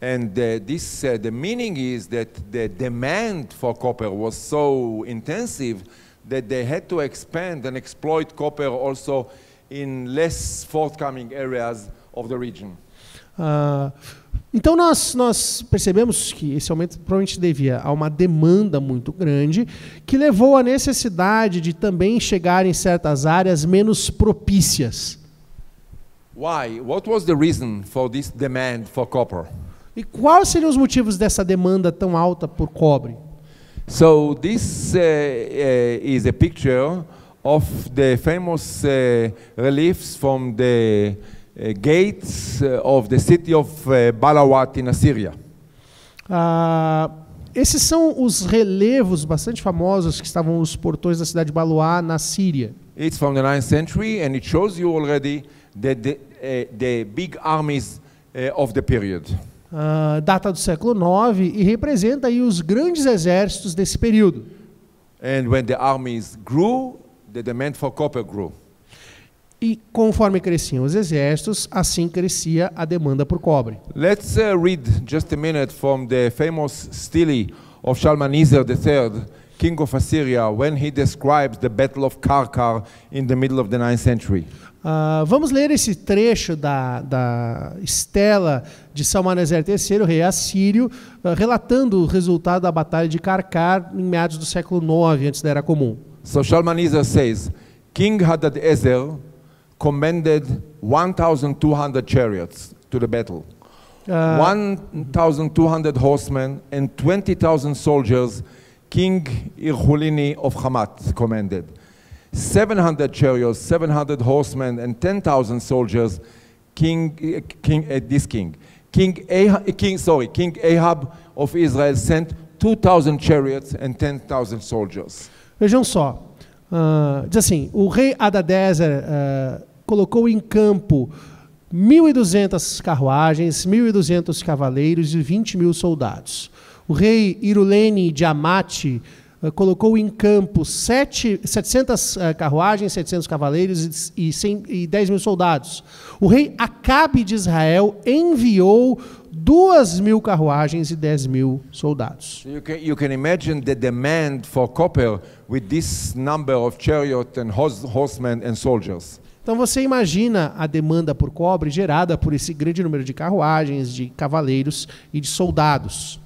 And the meaning is that the demand for copper was so intensive that they had to expand and exploit copper also in less forthcoming areas of the region. Então nós percebemos que esse aumento provavelmente devia a uma demanda muito grande, que levou à necessidade de também chegar em certas áreas menos propícias. Why? What was the reason for this demand for copper? E quais seriam os motivos dessa demanda tão alta por cobre? So this is a picture of the famous reliefs from the gates of the city of Balawat in Assyria. Esses são os relevos bastante famosos que estavam nos portões da cidade de Baloá, na Síria. It's from the 9th century, and it shows you already that the big armies of the period. Data do século IX e representa aí os grandes exércitos desse período. And when the armies grew, the demand for copper grew. E conforme cresciam os exércitos, assim crescia a demanda por cobre. Let's read just a minute from the famous stele of Shalmaneser III, king of Assyria, when he describes the battle of Karkar in the middle of the 9th century. Vamos ler esse trecho da estela de Salmaneser III, rei assírio, relatando o resultado da batalha de Karkar em meados do século IX, antes da Era Comum. So Shalmaneser says, King Hadadezer commanded 1,200 chariots to the battle, 1,200 horsemen and 20,000 soldiers. King Irhulini of Hamat commanded. 700 chariots, 700 horsemen, and 10,000 soldiers. King Ahab of Israel sent 2,000 chariots and 10,000 soldiers. Vejam só, diz assim, o rei Hadadezer colocou em campo 1.200 carruagens, 1.200 cavaleiros e 20.000 soldados. O rei Irulene de Amate colocou em campo 700 carruagens, 700 cavaleiros e 10.000 soldados. O rei Acabe de Israel enviou 2.000 carruagens e 10.000 soldados. You can imagine the demand for copper with this number of chariots and horsemen and soldiers. Então você imagina a demanda por cobre gerada por esse grande número de carruagens, de cavaleiros e de soldados.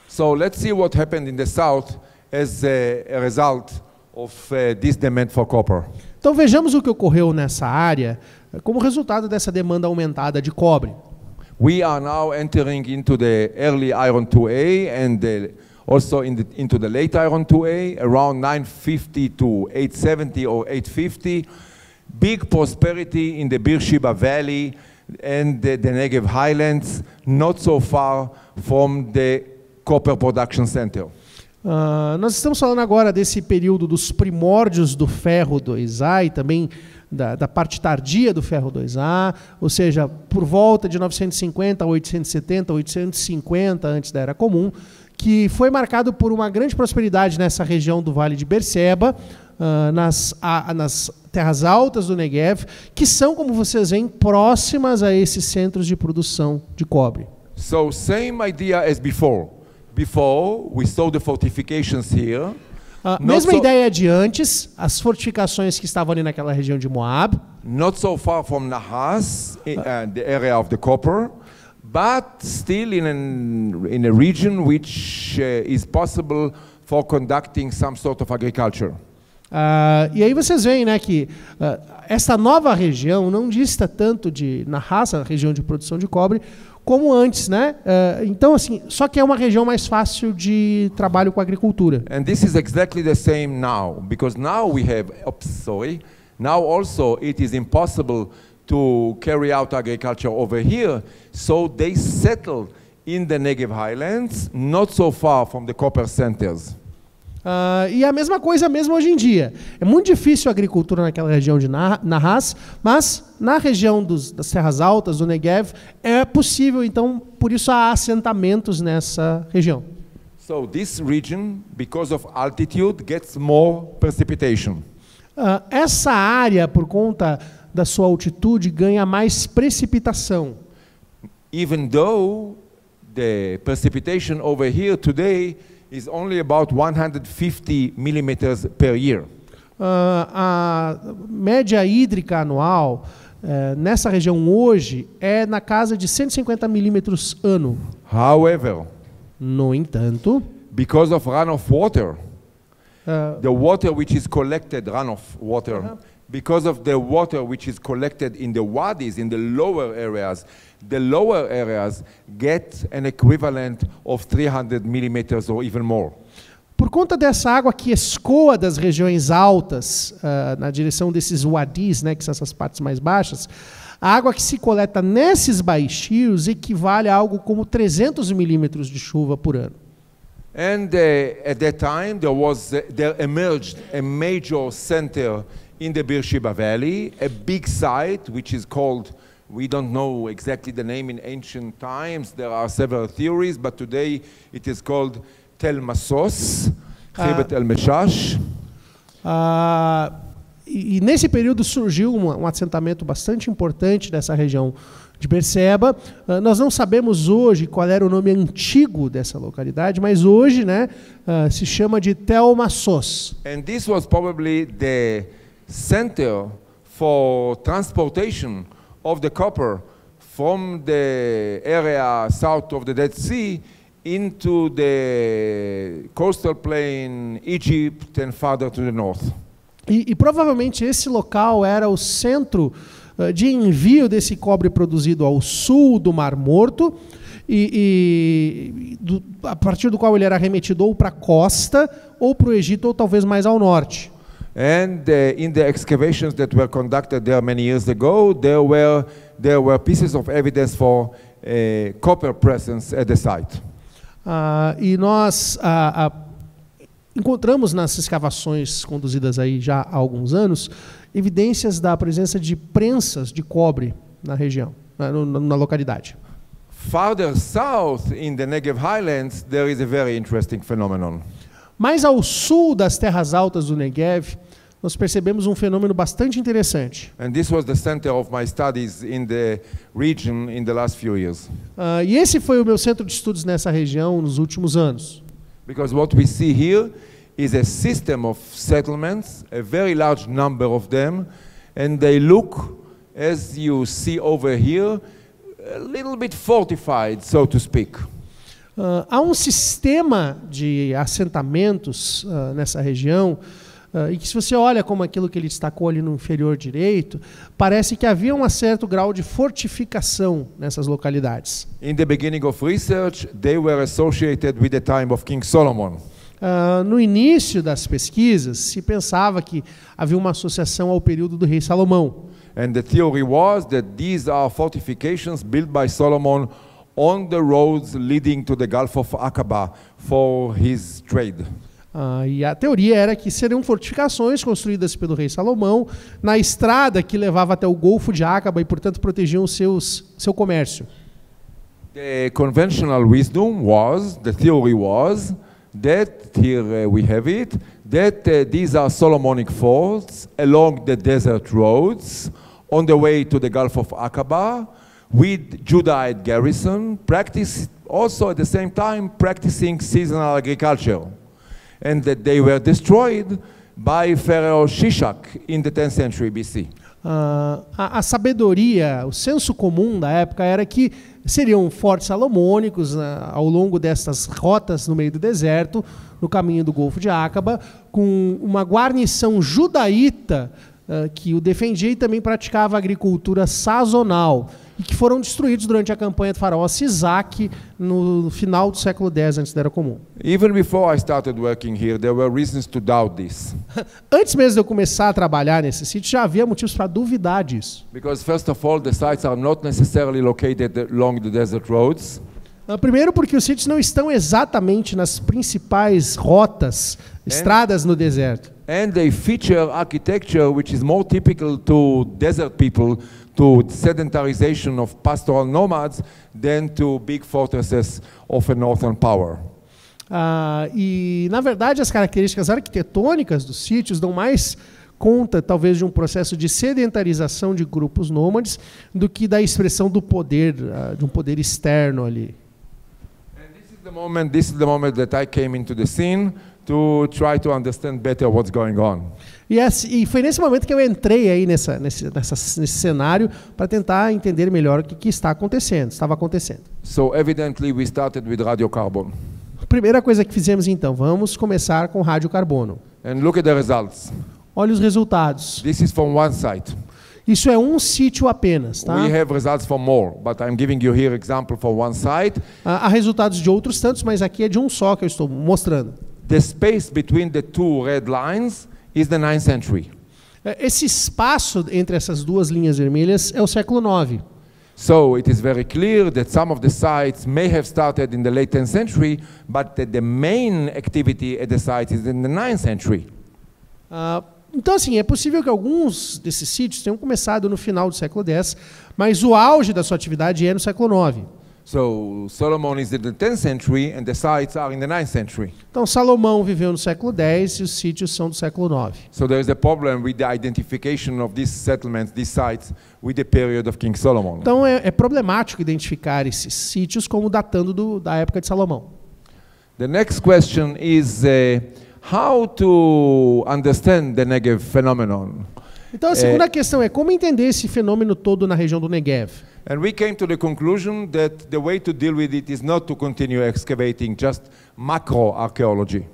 So let's see what happened in the south as a result of this demand for copper. Então vejamos o que ocorreu nessa área como resultado dessa demanda aumentada de cobre. We are now entering into the early iron 2A and also into the late iron 2A, around 950 to 870 or 850. Big prosperity in the Beersheba Valley and the Negev Highlands, not so far from the copper production center. Nós estamos falando agora desse período dos primórdios do ferro 2A e também da parte tardia do ferro 2A, ou seja, por volta de 950, 870, 850 antes da Era Comum, que foi marcado por uma grande prosperidade nessa região do Vale de Beerseba, nas terras altas do Negev, que são, como vocês veem, próximas a esses centros de produção de cobre. So same idea as before. Before we saw the fortifications here. Mesma ideia de antes, as fortificações que estavam ali naquela região de Moab. Not so far from Nahas, the area of the copper, but still in a region which is possible for conducting some sort of agriculture. E aí vocês veem, né, que essa nova região não dista tanto de Nahas, a região de produção de cobre, como antes, né? Então, assim, só que é uma região mais fácil de trabalho com a agricultura. And this is exactly the same now, because now we have, now also it is impossible to carry out agriculture over here, so they settled in the Negev Highlands, not so far from the copper centers. E a mesma coisa mesmo hoje em dia. É muito difícil a agricultura naquela região de Nahas, mas na região das terras altas, do Negev, é possível, então, por isso há assentamentos nessa região. So this region, because of altitude, gets more precipitation. Essa área, por conta da sua altitude, ganha mais precipitação. Even though the precipitation over here today is only about 150 millimeters per year. A média hídrica anual nessa região hoje é na casa de 150 milímetros ano. However, no entanto, because of runoff water, the water which is collected, runoff water, because of the water which is collected in the wadis, in the lower areas get an equivalent of 300 millimeters or even more. Por conta dessa água que escoa das regiões altas, na direção desses wadis, né, que são essas partes mais baixas, a água que se coleta nesses baixios equivale a algo como 300 milímetros de chuva por ano. And at that time there emerged a major center in the Beersheba Valley, a big site which is called, we don't know exactly the name in ancient times, there are several theories, but today it is called Tel Massos, Khebet El Meshash. E nesse período surgiu um assentamento bastante importante dessa região de Beerseba. Nós não sabemos hoje qual era o nome antigo dessa localidade, mas hoje, né, se chama de Tel Massos. And this was probably the center for transportation of the copper from the area south of the Dead Sea into the coastal plain, Egypt, and farther to the north. E provavelmente esse local era o centro de envio desse cobre produzido ao sul do Mar Morto, a partir do qual ele era remetido ou para a costa, ou para o Egito, ou talvez mais ao norte. And in the excavations that were conducted there many years ago, there were pieces of evidence for copper presence at the site. E nós encontramos nas escavações conduzidas aí já há alguns anos evidências da presença de prensas de cobre na região, na localidade. Farther south in the Negev Highlands, there is a very interesting phenomenon. Mais ao sul das terras altas do Negev, nós percebemos um fenômeno bastante interessante. And this was the center of my studies in the region in the last few years. E esse foi o meu centro de estudos nessa região nos últimos anos. Because what we see here is a system of settlements, a very large number of them, and they look, as you see over here, a little bit fortified, so to speak. Há um sistema de assentamentos nessa região, e que se você olha como aquilo que ele destacou ali no inferior direito, parece que havia um certo grau de fortificação nessas localidades. In the beginning of research, they were associated with the time of King Solomon. No início das pesquisas, se pensava que havia uma associação ao período do rei Salomão. And the theory was that these are fortifications built by Solomon on the roads leading to the Gulf of Aqaba for his trade. E a teoria era que seriam fortificações construídas pelo rei Salomão na estrada que levava até o Golfo de Aqaba e, portanto, protegiam seu comércio. The conventional wisdom was, the theory was, that, here we have it, that these are Solomonic forts along the desert roads on the way to the Gulf of Aqaba with Judahite garrison, also at the same time practicing seasonal agriculture. And that they were destroyed by Pharaoh Shishak in the 10th century BC. A sabedoria, o senso comum da época era que seriam fortes salomônicos ao longo dessas rotas no meio do deserto, no caminho do Golfo de Aqaba, com uma guarnição judaíta que o defendia e também praticava agricultura sazonal, e que foram destruídos durante a campanha do faraó Sisaque no final do século X antes da Era Comum. Even before I started working here, there were reasons to doubt this. Antes mesmo de eu começar a trabalhar nesse sítio, já havia motivos para duvidar disso. Because first of all, the sites are not necessarily located along the desert roads. Primeiro porque os sítios não estão exatamente nas principais rotas, estradas no deserto. And they feature architecture which is more typical to desert people, to sedentarization of pastoral nomads, than to big fortresses of a northern power. E, na verdade, as características arquitetônicas dos sítios dão mais conta, talvez, de um processo de sedentarização de grupos nômades do que da expressão do poder, de um poder externo ali. And this is the moment that I came into the scene to try to understand better what's going on. E foi nesse momento que eu entrei aí nesse cenário para tentar entender melhor o que estava acontecendo. So evidently we started with radiocarbon. Primeira coisa que fizemos então, vamos começar com radiocarbono. And look at the results. Olha os resultados. This is from one site. Isso é um sítio apenas, tá? We have results for more, but I'm giving you here example for one site. Há resultados de outros tantos, mas aqui é de um só que eu estou mostrando. The space between the two red lines is the 9th century. Esse espaço entre essas duas linhas vermelhas é o século IX. So it is very clear that some of the sites may have started in the late 10th century, but the main activity at the site is in the 9th century. Então, assim, é possível que alguns desses sítios tenham começado no final do século X, mas o auge da sua atividade é no século IX. So Solomon is in the 10th century and the sites are in the 9th century. Então Salomão viveu no século X e os sítios são do século IX. So there is a problem with the identification of these settlements, these sites, with the period of King Solomon. Então é problemático identificar esses sítios como datando da época de Salomão. The next question is how to understand the Negev phenomenon. Então a segunda questão é como entender esse fenômeno todo na região do Negev. And we came to the conclusion that the way to deal with it is not to continue excavating just macro archaeology.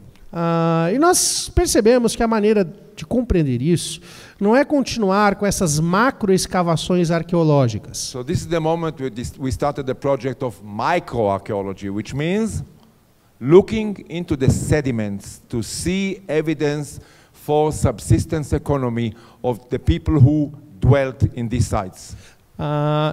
E nós percebemos que a maneira de compreender isso não é continuar com essas macroescavações arqueológicas. So this is the moment we started the project of microarchaeology, which means looking into the sediments to see evidence for subsistence economy of the people who dwelt in these sites.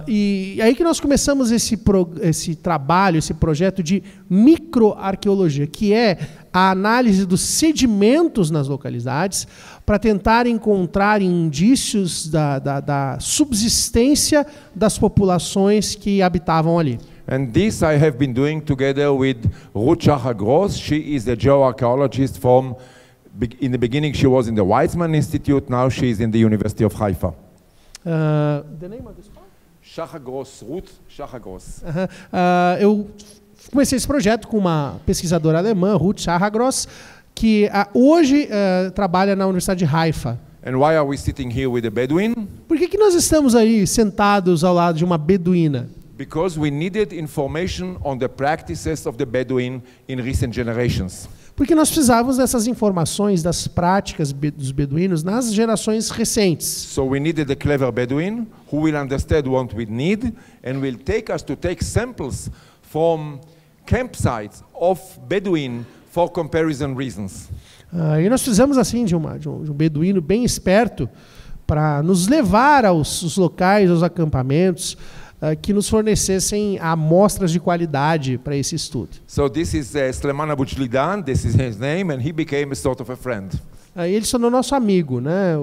E aí que nós começamos esse trabalho, esse projeto de microarqueologia, que é a análise dos sedimentos nas localidades para tentar encontrar indícios da subsistência das populações que habitavam ali. And this I have been doing together with Ruth Shachar-Gross. She is a geoarchaeologist in the beginning she was in the Weizmann Institute, now she is in the University of Haifa. The name of this one? Shachar-Gross, Ruth Shachar-Gross. Eu comecei esse projeto com uma pesquisadora alemã, Ruth Shachar-Gross, que hoje trabalha na Universidade de Haifa. And why are we sitting here with a Bedouin? Por que nós estamos aí sentados ao lado de uma beduína? Because we needed information on the practices of the Bedouin in recent generations. Porque nós precisávamos dessas informações das práticas dos beduínos nas gerações recentes. So we needed a clever Bedouin who will understand what we need and will take us to take samples from campsites of Bedouin for comparison reasons. E nós precisamos assim de um beduíno bem esperto para nos levar aos locais, aos acampamentos, que nos fornecessem amostras de qualidade para esse estudo. So this is Sleman Abu Jlidan, this is his name, and he became a sort of a friend. Ele se tornou nosso amigo, né?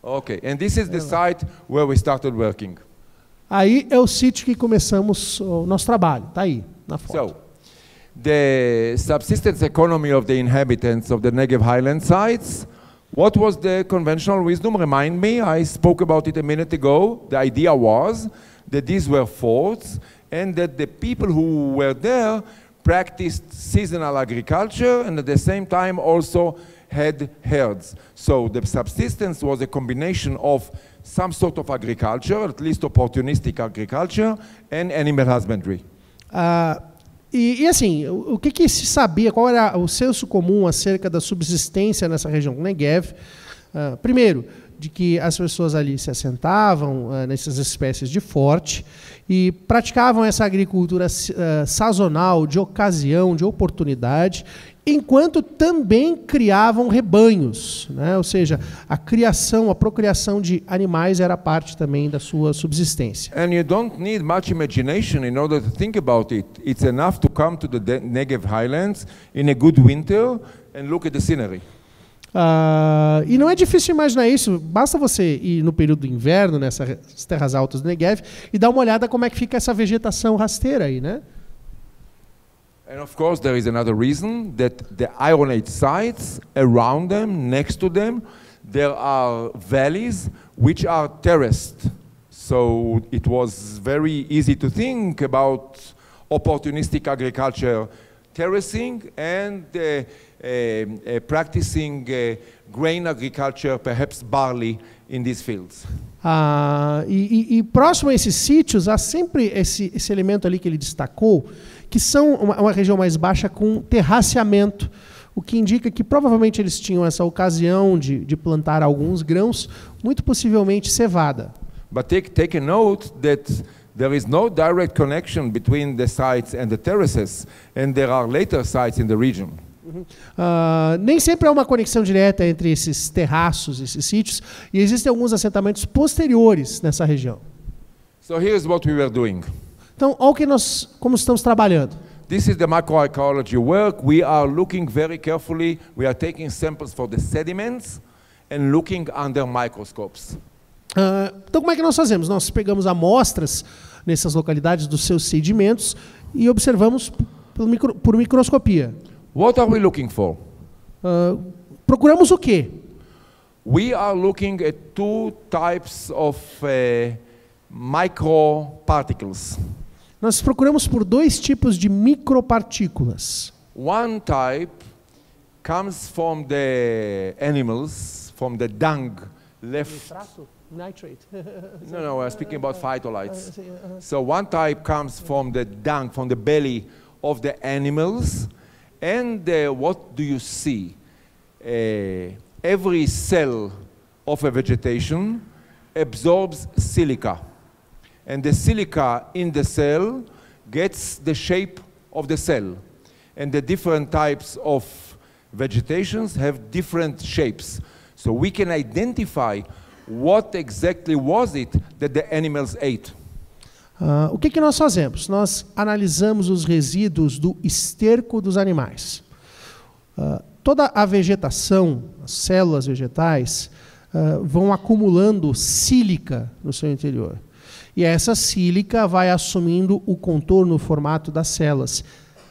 Okay, and this is the site where we started working. Aí é o sítio que começamos o nosso trabalho, tá aí na foto. So, the subsistence economy of the inhabitants of the Negev Highland sites. What was the conventional wisdom? Remind me, I spoke about it a minute ago. The idea was that these were forts and that the people who were there practiced seasonal agriculture and at the same time also had herds. So the subsistence was a combination of some sort of agriculture, at least opportunistic agriculture, and animal husbandry. E assim, o que se sabia, qual era o senso comum acerca da subsistência nessa região do Negev? Primeiro, de que as pessoas ali se assentavam nessas espécies de forte e praticavam essa agricultura sazonal, de ocasião, de oportunidade, enquanto também criavam rebanhos, né? Ou seja, a procriação de animais era parte também da sua subsistência. And you don't need much imagination in order to think about it. It's enough to come to the Negev Highlands in a good winter and look at the scenery. E não é difícil imaginar isso, basta você ir no período do inverno, nessas terras altas do Negev, e dar uma olhada como é que fica essa vegetação rasteira aí, né? And of course there is another reason, that the ironate sites around them, next to them, there are valleys which are terraced. So it was very easy to think about opportunistic agriculture terracing and practicing grain agriculture, perhaps barley, in these fields. E próximo a esses sítios há sempre esse elemento ali que ele destacou, que são uma região mais baixa com terraceamento, o que indica que provavelmente eles tinham essa ocasião de plantar alguns grãos, muito possivelmente cevada. But take a note that there is no direct connection between the sites and the terraces, and there are later sites in the region. Nem sempre há uma conexão direta entre esses terraços, esses sítios, e existem alguns assentamentos posteriores nessa região. So here's what we were doing. Então, olha como estamos trabalhando. This is the macroarchaeology work. We are looking very carefully. We are taking samples for the sediments and looking under microscopes. Então, como é que nós fazemos? Nós pegamos amostras nessas localidades dos seus sedimentos e observamos por microscopia. What are we looking for? Procuramos o quê? We are looking at two types of microparticles. Nós procuramos por dois tipos de micropartículas. One type comes from the animals, from the dung left. Nitrate. No, we're speaking about phytolites. So one type comes from the dung, from the belly of the animals. And what do you see? Every cell of a vegetation absorbs silica. And the silica in the cell gets the shape of the cell. And the different types of vegetations have different shapes. So we can identify what exactly was it that the animals ate. O que nós fazemos? Nós analisamos os resíduos do esterco dos animais. Toda a vegetação, as células vegetais, vão acumulando sílica no seu interior. E essa sílica vai assumindo o contorno, o formato das células.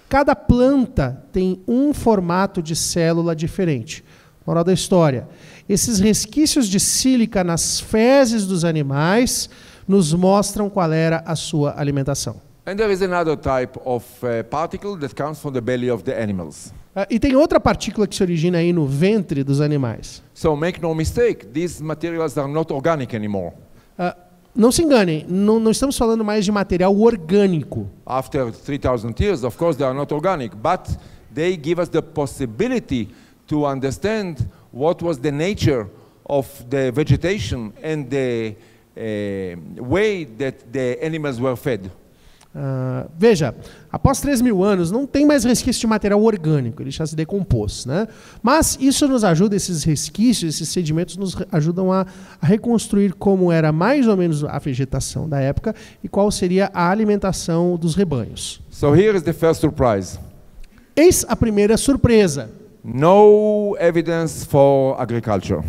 Cada planta tem um formato de célula diferente. Moral da história: esses resquícios de sílica nas fezes dos animais nos mostram qual era a sua alimentação. And there is another type of particle that comes from the belly of the animals. E tem outra partícula que se origina aí no ventre dos animais. So make no mistake, these materials are not organic anymore. Não se enganem, não estamos falando mais de material orgânico. After 3,000 years, of course, they are not organic, but they give us the possibility to understand what was the nature of the vegetation and the way that the animals were fed. Veja, após 3.000 anos não tem mais resquício de material orgânico, ele já se decompôs, né? Mas isso nos ajuda, esses resquícios, esses sedimentos nos ajudam a reconstruir como era mais ou menos a vegetação da época e qual seria a alimentação dos rebanhos. So here is the first surprise. Eis a primeira surpresa. No evidence for agriculture.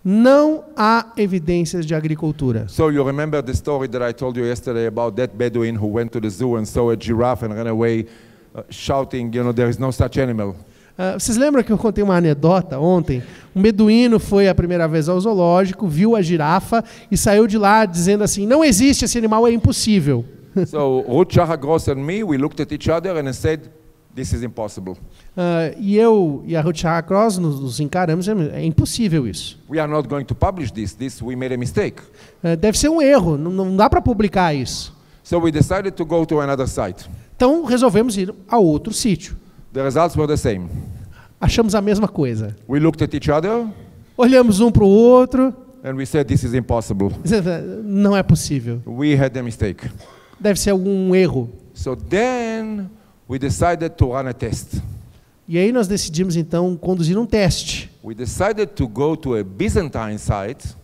Não há evidências de agricultura. So you remember the story that I told you yesterday about that Bedouin who went to the zoo and saw a giraffe and ran away shouting, you know, there is no such animal. Vocês lembram que eu contei uma anedota ontem? Um beduíno foi a primeira vez ao zoológico, viu a girafa e saiu de lá dizendo assim: não existe esse animal, é impossível. So Ruth Shachar Gross and me, we looked at each other and said, this is impossible. E eu e a Ruth Shachar Gross nos encaramos, é impossível isso. We are not going to publish this. This we made a mistake. Deve ser um erro, não dá para publicar isso. So we decided to go to another site. Então resolvemos ir a outro sítio. The results were the same. Achamos a mesma coisa. We looked at each other Olhamos um para o outro. and we said, this is impossible. Não é possível. We had a mistake. Deve ser algum erro. So then we decided to run a test. E aí nós decidimos então conduzir um teste. We decided to go to a Byzantine site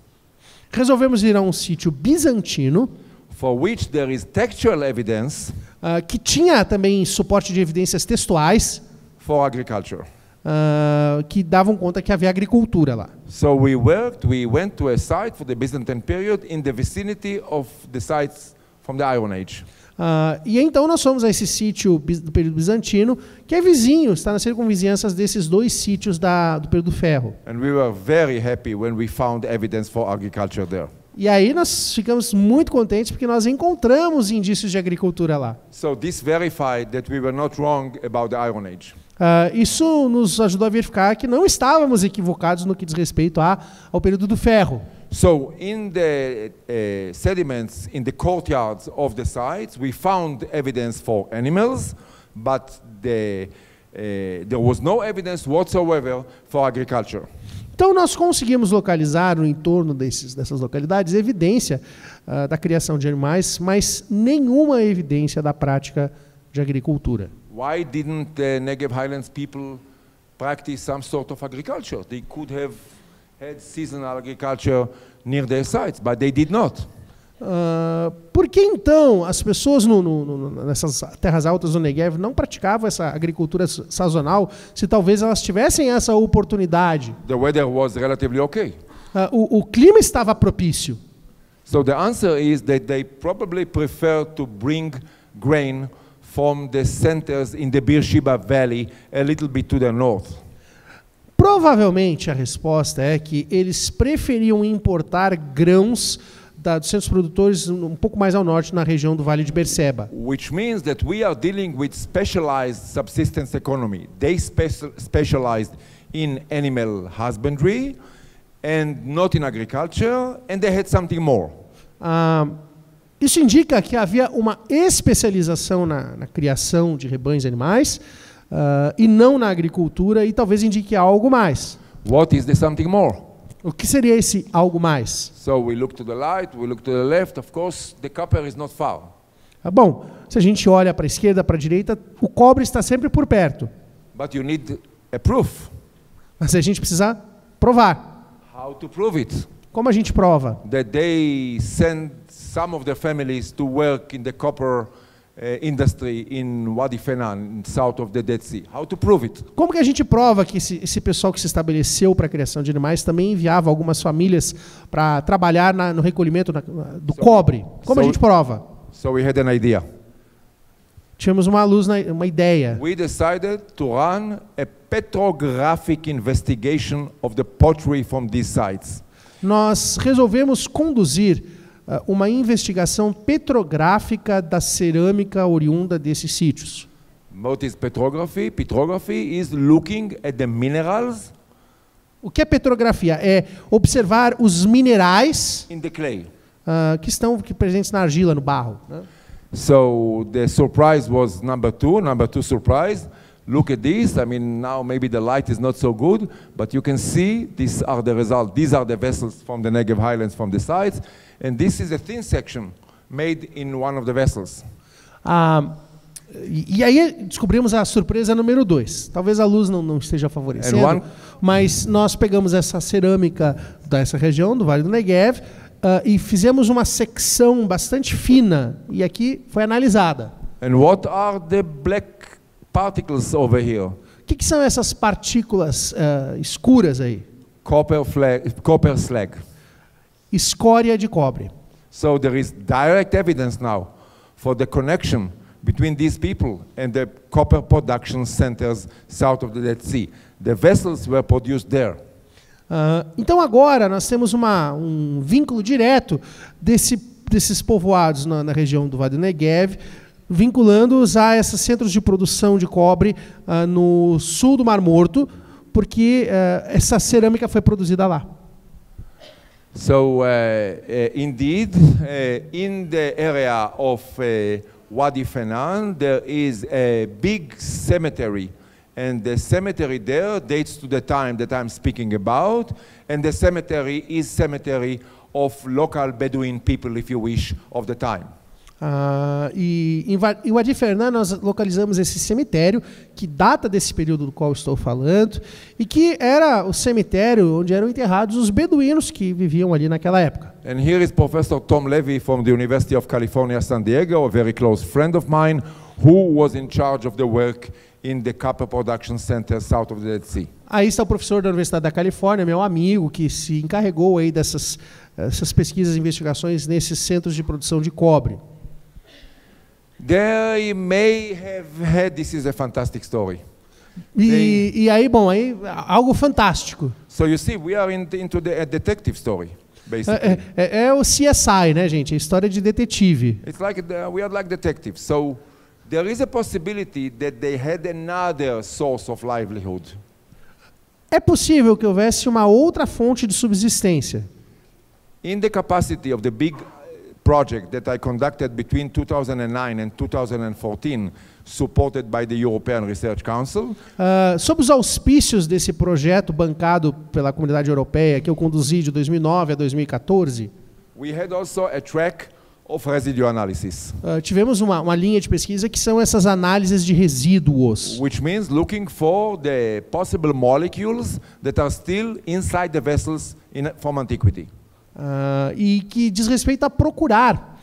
Resolvemos ir a um sítio bizantino, for which there is textual evidence que tinha também suporte de evidências textuais, for agriculture. que davam conta que havia agricultura lá. So we went to a site for the Byzantine period in the vicinity of the sites from the Iron Age. E então nós fomos a esse sítio do período bizantino, que é vizinho, está nas circunvizinhanças desses dois sítios do período do ferro. And we were very happy when we found evidence for agriculture there. E aí nós ficamos muito contentes porque nós encontramos indícios de agricultura lá. So this verified that we were not wrong about the Iron Age. Isso nos ajudou a verificar que não estávamos equivocados no que diz respeito ao período do ferro. So in the sediments in the courtyards of the sites, we found evidence for animals, but there was no evidence whatsoever for agriculture. Então nós conseguimos localizar no entorno dessas localidades evidência da criação de animais, mas nenhuma evidência da prática de agricultura. Why didn't the Negev Highlands people practice some sort of agriculture? They could have had seasonal agriculture near their sites, but they did not. Por que então as pessoas nessas terras altas do Negev não praticavam essa agricultura sazonal, se talvez elas tivessem essa oportunidade? The weather was relatively okay. O clima estava propício. So the answer is that they probably prefer to bring grain from the centers in the Beersheba Valley a little bit to the north. Provavelmente a resposta é que eles preferiam importar grãos dos centros produtores um pouco mais ao norte, na região do Vale de Berseba. Which means that we are dealing with specialized subsistence economy. They specialized in animal husbandry and not in agriculture, and they had something more. Isso indica que havia uma especialização na criação de rebanhos de animais e não na agricultura, e talvez indique algo mais. What is the something more? O que seria esse algo mais? So we look to the right, we look to the left. Of course, the copper is not far. Bom, se a gente olha para a esquerda, para a direita, o cobre está sempre por perto. But you need a proof. Mas a gente precisa provar. How to prove it? Como a gente prova? That they send some of their families to work in the copper industry in Wadi Fenan, south of the Dead Sea. How to prove it? Como que a gente prova que esse pessoal que se estabeleceu para a criação de animais também enviava algumas famílias para trabalhar no recolhimento do cobre? Como a gente prova? So we had an idea. Tivemos uma ideia. We decided to run a petrographic investigation of the pottery from these sites. Nós resolvemos conduzir uma investigação petrográfica da cerâmica oriunda desses sítios. What is petrography? Petrography is looking at the minerals O que é petrografia? É observar os minerais in the clay. que estão presentes na argila, no barro, né? So the surprise was number two surprise. Look at this. I mean, now maybe the light is not so good, but you can see these are the results. These are the vessels from the Negev Highlands from the sides, and this is a thin section made in one of the vessels. E aí descobrimos a surpresa número 2. Talvez a luz não esteja favorecendo, mas nós pegamos essa cerâmica dessa região, do Vale do Negev, e fizemos uma secção bastante fina, e aqui foi analisada. And what are the black particles over here? O que são essas partículas escuras aí? Copper slag. Escória de cobre. So there is direct evidence now for the connection between these people and the copper production centers south of the Dead Sea. The vessels were produced there. Então agora nós temos um vínculo direto desses povoados na região do Vale do Negev, vinculando-os a esses centros de produção de cobre no sul do Mar Morto, porque essa cerâmica foi produzida lá. So indeed, in the area of Wadi Fenan, there is a big cemetery. And the cemetery there dates to the time that I'm speaking about. And the cemetery is cemetery of local Bedouin people, if you wish, of the time. Em Wadi Fenan nós localizamos esse cemitério que data desse período do qual estou falando e que era o cemitério onde eram enterrados os beduínos que viviam ali naquela época. And here is Professor Tom Levy from the University of California, San Diego, a very close friend of mine, who was in charge of the work in the copper production center south of the Dead Sea. Aí está o professor da Universidade da Califórnia, meu amigo, que se encarregou aí dessas pesquisas e investigações nesses centros de produção de cobre. They may have had, this is a fantastic story. E aí, bom, aí algo fantástico. So you see, we are into a detective story, basically. É o CSI, né, gente? A história de detetive. It's like we are like detectives. So there is a possibility that they had another source of livelihood. É possível que houvesse uma outra fonte de subsistência. In the capacity of the big project that I conducted between 2009 and 2014, supported by the European Research Council. Sob os auspícios desse projeto bancado pela Comunidade Europeia, que eu conduzi de 2009 a 2014, we had also a track of residue analysis. Tivemos uma linha de pesquisa que são essas análises de resíduos. Which means looking for the possible molecules that are still inside the vessels from antiquity. E que diz respeito a procurar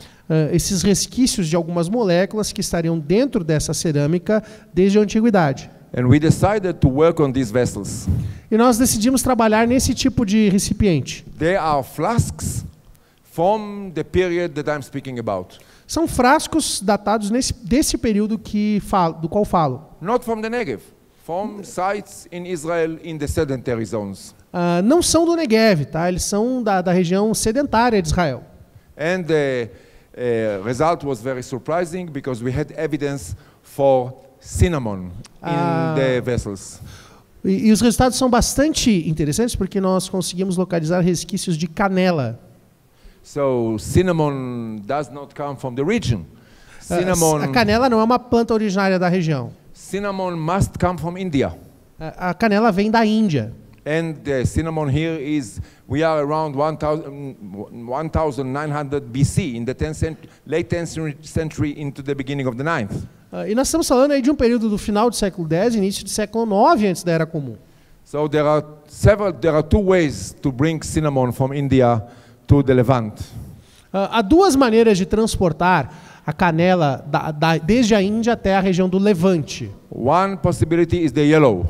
esses resquícios de algumas moléculas que estariam dentro dessa cerâmica desde a antiguidade. And we decided to work on these vessels. E nós decidimos trabalhar nesse tipo de recipiente. They are flasks from the period that I'm speaking about. São frascos datados desse período do qual falo. Not from the Negev, from sites in Israel in the sedentary zones. Não são do Negev, tá? Eles são da região sedentária de Israel. And the result was very surprising because we had evidence for cinnamon in the vessels. E os resultados são bastante interessantes porque nós conseguimos localizar resquícios de canela. So cinnamon does not come from the region. A canela não é uma planta originária da região. Cinnamon must come from India. A canela vem da Índia. And the cinnamon here we are around 1900 BC, in the late 10th century into the beginning of the 9th. E nós estamos falando aí de um período do final do século X, início do século IX antes da Era Comum. So there are two ways to bring cinnamon from India to the Levant. Há duas maneiras de transportar a canela desde a Índia até a região do Levante. One possibility is the yellow,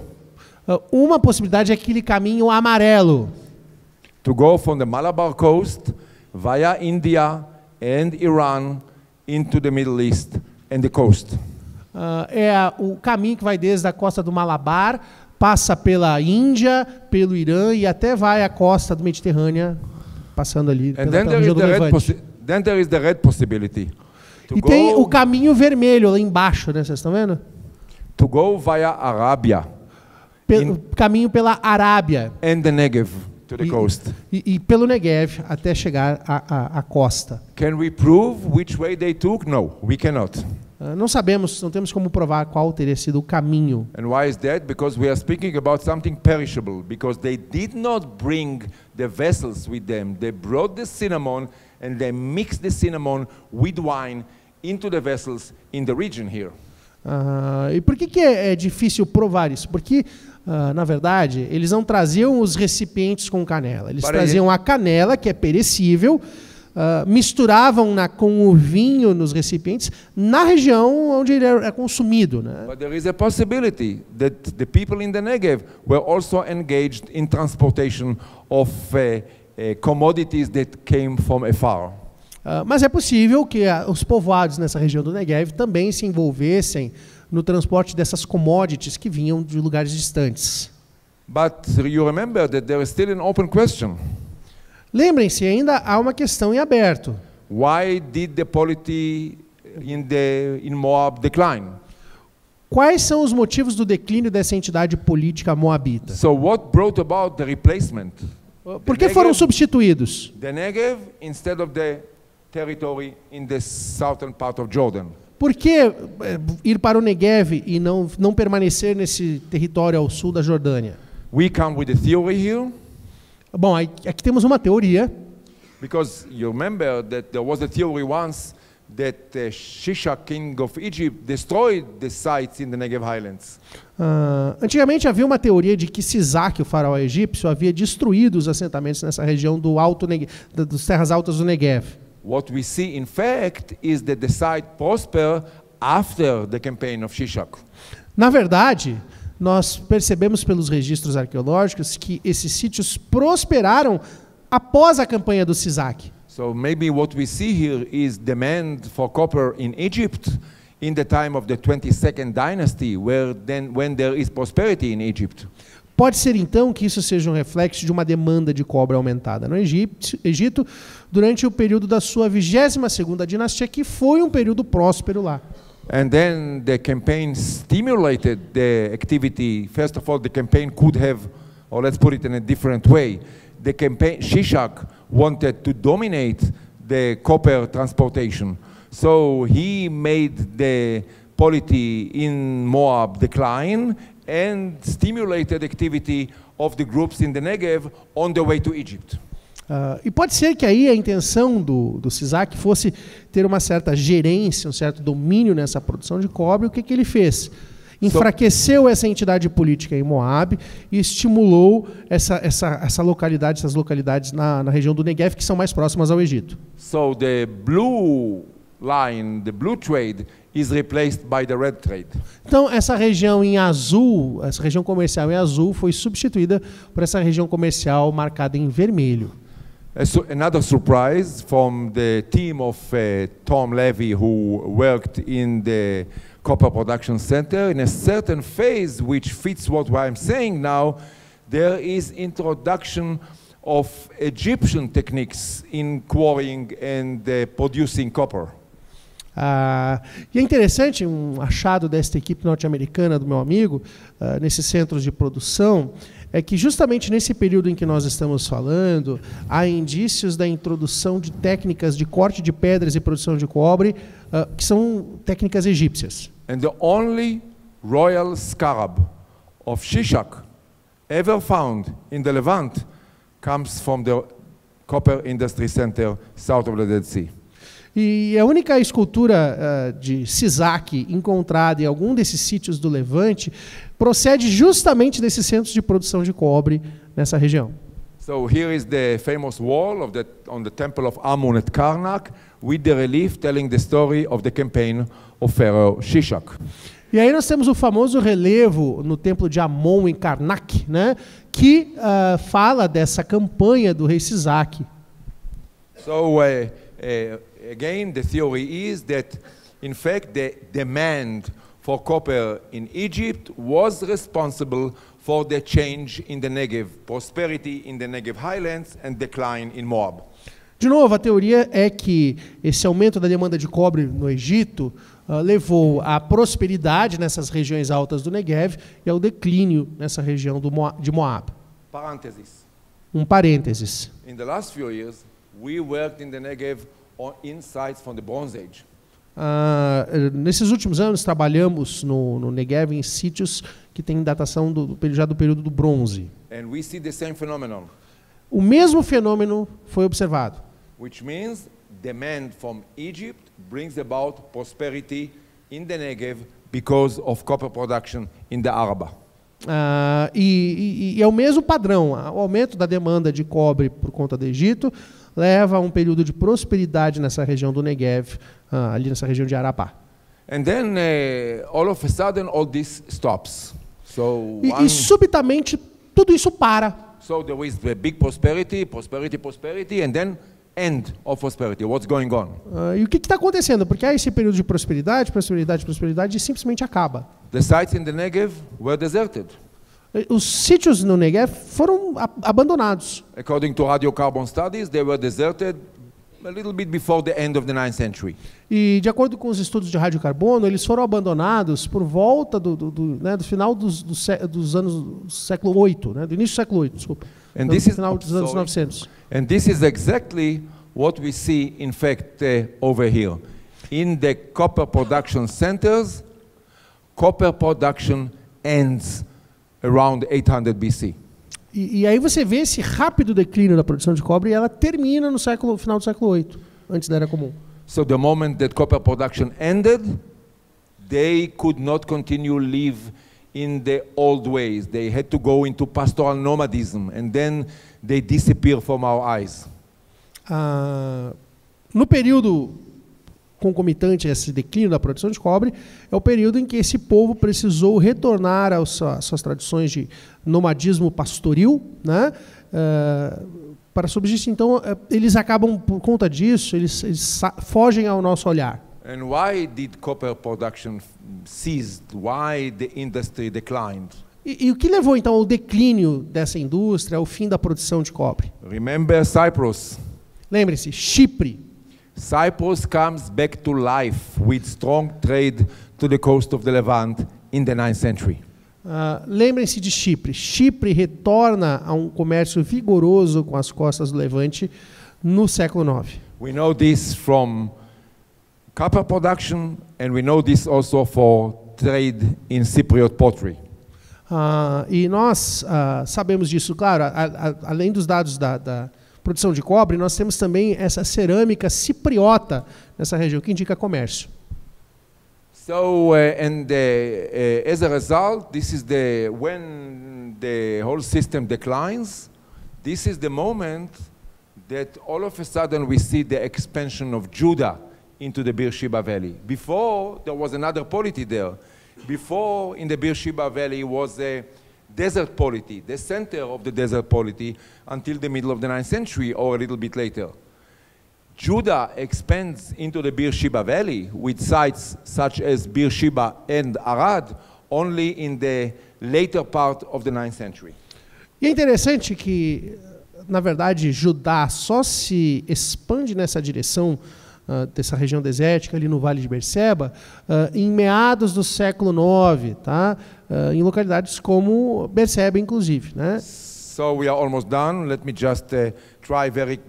Uma possibilidade é aquele caminho amarelo, to go from the Malabar coast via India and Iran into the Middle East and the coast. o caminho que vai desde a costa do Malabar, passa pela Índia, pelo Irã e até vai à costa do Mediterrâneo, passando ali And pela região do Levante. then there is the red possibility. To E tem o go, caminho vermelho lá embaixo, né? Vocês estão vendo? to go via Arabia Caminho pela Arábia and the Negev to the coast. e pelo Negev até chegar à costa. Can we prove which way they took? No, we cannot. Não sabemos, não temos como provar qual teria sido o caminho. And why is that? Because we are speaking about something perishable. Because they did not bring the vessels with them. They brought the cinnamon and they mixed the cinnamon with wine into the vessels in the region here. E por que é difícil provar isso? Porque, na verdade, eles não traziam os recipientes com canela. Eles traziam a canela, que é perecível, misturavam com o vinho nos recipientes na região onde ele é consumido, né? But there is a possibility that the people in the Negev were also engaged in transportation of commodities that came from afar. Mas é possível que os povoados nessa região do Negev também se envolvessem no transporte dessas commodities que vinham de lugares distantes. But you remember that there is still an open question. Lembrem-se, ainda há uma questão em aberto. Why did the polity in Moab decline? Quais são os motivos do declínio dessa entidade política moabita? So what brought about the replacement? Por que foram substituídos? The Negev instead of the territory in the southern part of Jordan. Por que ir para o Negev e não permanecer nesse território ao sul da Jordânia? We come with a theory here. Bom, aqui temos uma teoria. Because you remember that there was a theory once that Shishak, king of Egypt, destroyed the sites in the Negev highlands. Antigamente havia uma teoria de que Sisaque, o faraó egípcio, havia destruído os assentamentos nessa região das terras altas do Negev. What we see, in fact, is that the site prospered after the campaign of Shishak. Na verdade, nós percebemos pelos registros arqueológicos que esses sítios prosperaram após a campanha do Sisaque. So maybe what we see here is demand for copper in Egypt in the time of the 22nd dynasty, when there is prosperity in Egypt. Pode ser então que isso seja um reflexo de uma demanda de cobre aumentada no Egito durante o período da sua 22ª dinastia, que foi um período próspero lá. And then the campaign stimulated the activity. First of all, the campaign could have, or let's put it in a different way, the campaign, Shishak wanted to dominate the copper transportation. So he made the polity in Moab decline and stimulated activity of the groups in the Negev on the way to Egypt. E pode ser que aí a intenção do Sisaque fosse ter uma certa gerência, um certo domínio nessa produção de cobre. O que ele fez? Enfraqueceu essa entidade política em Moab e estimulou essas localidades na região do Negev, que são mais próximas ao Egito. So the blue line, the blue trade, is replaced by the red trade. Então essa região em azul, essa região comercial em azul, foi substituída por essa região comercial marcada em vermelho. Another surprise from the team of Tom Levy, who worked in the copper production center, in a certain phase which fits what I'm saying now, there is introduction of Egyptian techniques in quarrying and producing copper. E é interessante um achado desta equipe norte-americana do meu amigo, nesses centros de produção, é que justamente nesse período em que nós estamos falando, há indícios da introdução de técnicas de corte de pedras e produção de cobre, que são técnicas egípcias. And the only royal scarab of Shishak ever found in the Levant comes from the copper industry center south of the Dead Sea. E a única escultura de Sisaque encontrada em algum desses sítios do Levante procede justamente desses centros de produção de cobre nessa região. So here is the famous wall on the temple of Amun at Karnak, with the relief telling the story of the campaign of Pharaoh Shishak. E aí nós temos o famoso relevo no templo de Amon em Karnak, né, que fala dessa campanha do rei Sisaque. So again, the theory is that, in fact, the demand for copper in Egypt was responsible for the change in the Negev, prosperity in the Negev highlands and decline in Moab. De novo, a teoria é que esse aumento da demanda de cobre no Egito levou à prosperidade nessas regiões altas do Negev e ao declínio nessa região de Moab. Parenthesis. Um parênteses. In the last few years, we worked in the Negev in sites from the Bronze Age. Nesses últimos anos, trabalhamos no Negev em sítios que têm datação já do período do Bronze. And we see the same phenomenon. O mesmo fenômeno foi observado. Which means demand from Egypt brings about prosperity in the Negev because of copper production in the Araba. E é o mesmo padrão. O aumento da demanda de cobre por conta do Egito leva a um período de prosperidade nessa região do Negev, ali nessa região de Arabá. And then all of a sudden all this stops. So E subitamente tudo isso para. So there is the big prosperity, and then end of prosperity. What's going on? E o que está acontecendo? Porque há esse período de prosperidade, e simplesmente acaba. The sites in the Negev were deserted. Os sítios no Negev foram abandonados. According to radiocarbon studies, they were deserted a little bit before the end of the 9th century. E de acordo com os estudos de radiocarbono, eles foram abandonados por volta do final dos anos do século 8, né, do início do século 8, desculpa. Do final dos anos 900. And this is exactly what we see, in fact, over here. In the copper production centers, copper production ends around 800 BC. E aí você vê esse rápido declínio da produção de cobre e ela termina no final do século 8, antes da Era Comum. So the moment that copper production ended, they could not continue live in the old ways. They had to go into pastoral nomadism, and then they disappear from our eyes. No período concomitante a esse declínio da produção de cobre, é o período em que esse povo precisou retornar às suas tradições de nomadismo pastoril, né, para subsistir. Então, eles acabam, por conta disso, eles fogem ao nosso olhar. And why did copper production cease? Why the industry declined? E o que levou, então, ao declínio dessa indústria, ao fim da produção de cobre? Remember Cyprus. Lembre-se, Chipre. Cyprus comes back to life with strong trade to the coast of the Levant in the 9th century. Lembrem-se de Chipre. Chipre retorna a um comércio vigoroso com as costas do Levante no século IX. We know this from copper production, and we know this also for trade in Cypriot pottery. E nós sabemos disso, claro, além dos dados da produção de cobre, nós temos também essa cerâmica cipriota nessa região, que indica comércio. So, as a result, this is when the whole system declines, this is the moment that all of a sudden we see the expansion of Judah into the Beersheba Valley. Before, there was another polity there. Before, in the Beersheba Valley, was a desert polity, the center of the desert polity, until the middle of the 9th century or a little bit later. Judah expands into the Beersheba Valley with sites such as Beersheba and Arad only in the later part of the 9th century. E é interessante que, na verdade, Judá só se expande nessa direção dessa região desértica ali no Vale de Berseba em meados do século IX, tá? Em localidades como Berseba, inclusive, né? So we are almost done. Let me just try very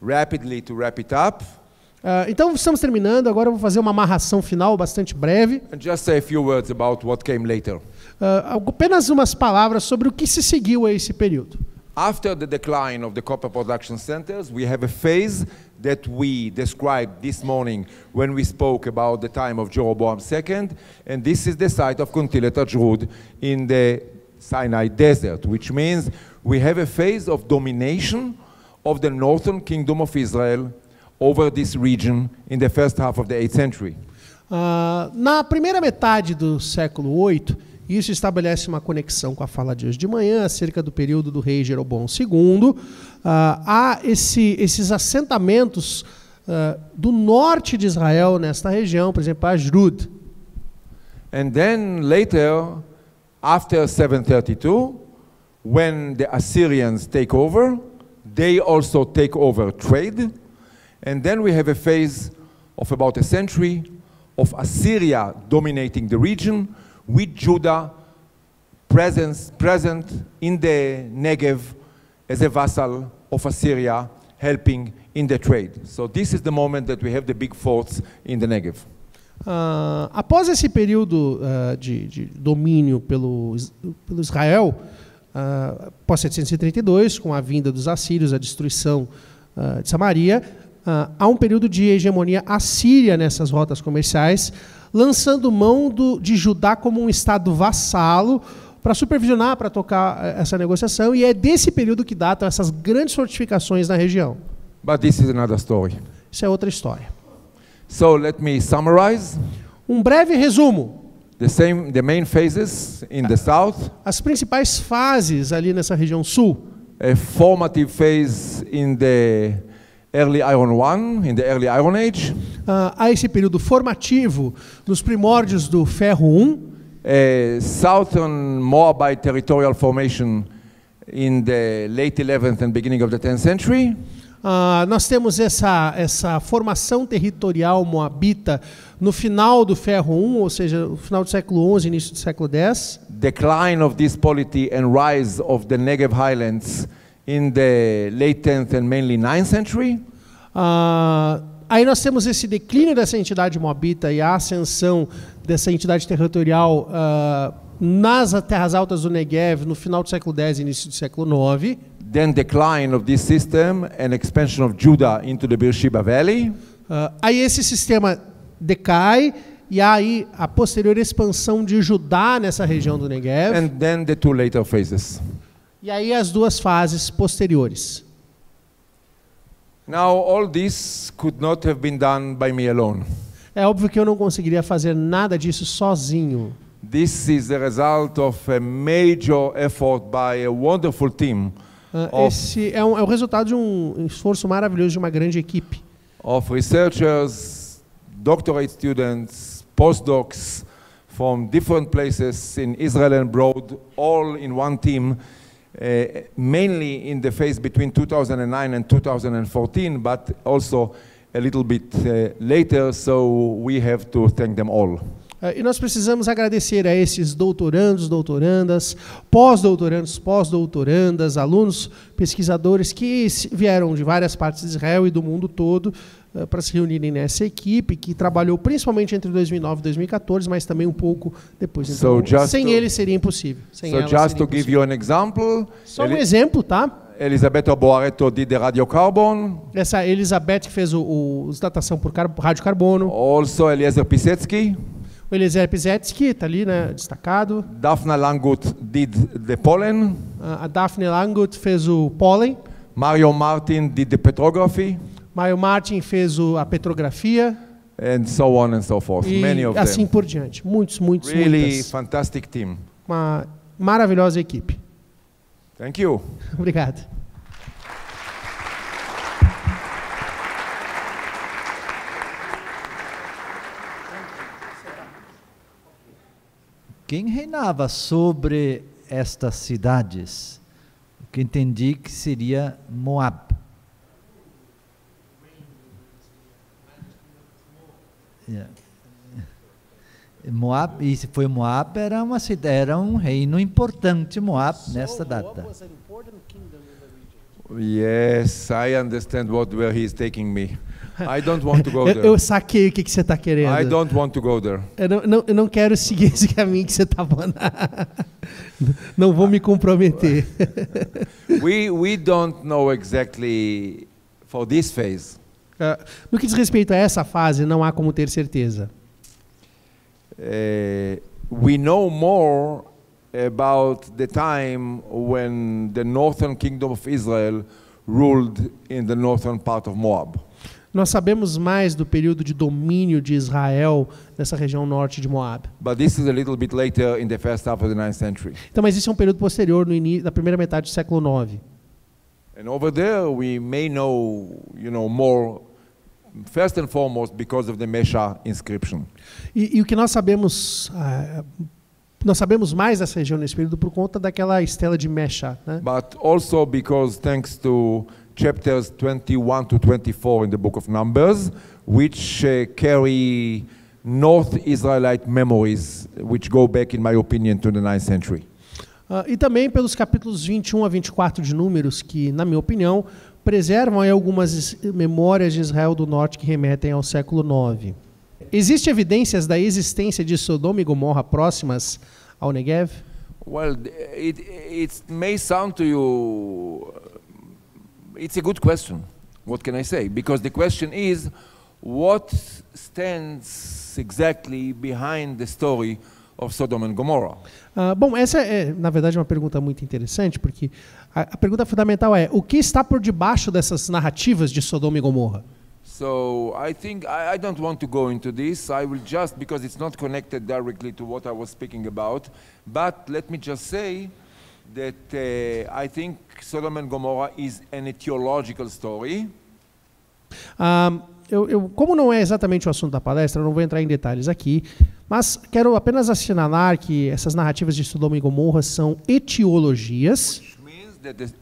rapidly to wrap it up. Então estamos terminando. Agora eu vou fazer uma amarração final bastante breve. And just say a few words about what came later. Apenas umas palavras sobre o que se seguiu a esse período. After the decline of the copper production centers, we have a phase that we described this morning when we spoke about the time of Jeroboam II, and this is the site of Kuntilet Ajrud in the Sinai Desert, which means we have a phase of domination of the northern kingdom of Israel over this region in the first half of the 8th century. Na primeira metade do século VIII, isso estabelece uma conexão com a fala de hoje de manhã, acerca do período do rei Jeroboão II. Há esses assentamentos do norte de Israel, nesta região, por exemplo, Ashdod. And then later, after 732, when the Assyrians take over, they also take over trade. And then we have a phase of about a century of Assyria dominating the region, with Judah present in the Negev as a vassal of Assyria, helping in the trade. So this is the moment that we have the big forts in the Negev. Após esse período de domínio pelo Israel, após 732, com a vinda dos assírios, a destruição de Samaria, há um período de hegemonia assíria nessas rotas comerciais, lançando mão de Judá como um estado vassalo para supervisionar, para tocar essa negociação, e é desse período que datam essas grandes fortificações na região. But this is another story. Isso é outra história. So let me summarize. Um breve resumo. The main phases in the south. As principais fases ali nessa região sul. A formative phase in the early Iron One, in the early Iron Age. Há esse período formativo nos primórdios do Ferro I. Southern Moabite territorial formation in the late 11th and beginning of the 10th century. Nós temos essa formação territorial moabita no final do Ferro I, ou seja, no final do século XI, início do século X. Decline of this polity and rise of the Negev highlands in the late 10th and mainly 9th century. Aí nós temos esse declínio dessa entidade moabita e a ascensão dessa entidade territorial nas terras altas do Negev no final do século X e início do século IX. Then decline of this system and expansion of Judah into the Beersheba Valley. Aí esse sistema decai e há aí a posterior expansão de Judá nessa região do Negev. And then the two later phases. E aí as duas fases posteriores. Now all this could not have been done by me alone. É óbvio que eu não conseguiria fazer nada disso sozinho. This is the result of a major effort by a wonderful team. Esse é o resultado de um esforço maravilhoso de uma grande equipe. Of researchers, doctorate students, postdocs from different places in Israel and abroad, all in one team. Mainly in the phase between 2009 and 2014, but also a little bit later, so we have to thank them all. E nós precisamos agradecer a esses doutorandos, doutorandas, pós-doutorandos, pós-doutorandas, alunos, pesquisadores que vieram de várias partes de Israel e do mundo todo para se reunirem nessa equipe, que trabalhou principalmente entre 2009 e 2014, mas também um pouco depois. Então, sem eles seria impossível. So just to give you an example, só um exemplo, tá? Elisabetta Boareto did the radiocarbon. Essa Elisabeth que fez a datação por radiocarbono. Also Eliezer Pisetsky. O Eliezer Pisetsky está ali, né, destacado. Daphne Langut did the pollen. A Daphne Langut fez o pólen. Mario Martin did the petrography. Mario Martin fez a petrografia. And so on and so forth. E many of assim them. por diante. Muitos. Really fantastic team. Uma maravilhosa equipe. Thank you. Obrigado. Quem reinava sobre estas cidades? O que entendi que seria Moab. Moab, e se foi Moab, era uma cidade, era um reino importante, Moab, nesta data. Yes, I understand where he is taking me. I don't want to go there. Eu saquei o que você está querendo. I don't want to go there. Eu não quero seguir esse caminho que você está falando. Não vou me comprometer. We don't know exactly for this phase. No que diz respeito a essa fase, não há como ter certeza. We know more about the time when the northern kingdom of Israel ruled in the northern part of Moab. Nós sabemos mais do período de domínio de Israel nessa região norte de Moab. But this is a little bit later in the first half of the 9th century. Então, mas isso é um período posterior, no início da primeira metade do século IX. And over there we may know, more, first and foremost because of the Mesha inscription. E o que nós sabemos mais dessa região nesse período por conta daquela estela de Mesha, né? But also because thanks to chapters 21 to 24 in the book of Numbers, which carry North Israelite memories, which go back, in my opinion, to the 9th century. E também pelos capítulos 21 a 24 de Números, que, na minha opinião, preservam aí algumas memórias de Israel do Norte que remetem ao século IX. Existem evidências da existência de Sodoma e Gomorra próximas ao Negev? Well, it may sound to you, it's a good question. What can I say? Because the question is, what stands exactly behind the story of Sodom and Gomorrah? Bom, essa é, na verdade, uma pergunta muito interessante, porque a pergunta fundamental é, o que está por debaixo dessas narrativas de Sodoma e Gomorra? So I think I don't want to go into this. I will just, because it's not connected directly to what I was speaking about, but let me just say that I think Sodom and Gomorrah is an etiological story. Como não é exatamente o assunto da palestra, eu não vou entrar em detalhes aqui, mas quero apenas assinalar que essas narrativas de Sodoma e Gomorra são etiologias.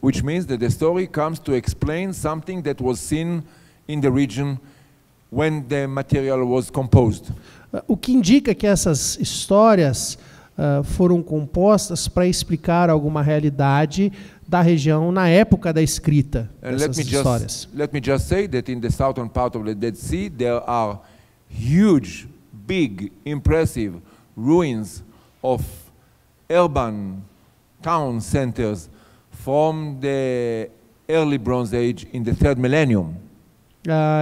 Which means that the story comes to explain something that was seen in the region when the material was composed. O que indica que essas histórias foram compostas para explicar alguma realidade da região na época da escrita dessas histórias. Let me just say that in the southern part of the Dead Sea there are huge, big, impressive ruins of urban town centers from the early Bronze Age in the 3rd millennium.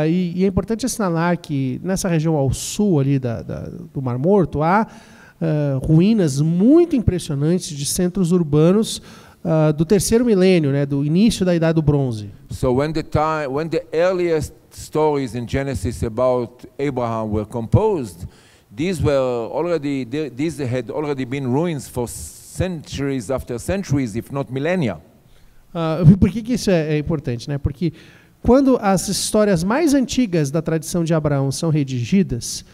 E é importante assinalar que nessa região ao sul ali do Mar Morto há ruínas muito impressionantes de centros urbanos do 3º milênio, né, do início da Idade do Bronze. So when the earliest stories in Genesis about Abraham were composed, these had already been ruins for centuries after centuries, if not millennia. Por que isso é importante, né? Porque quando as histórias mais antigas da tradição de Abraão são redigidas,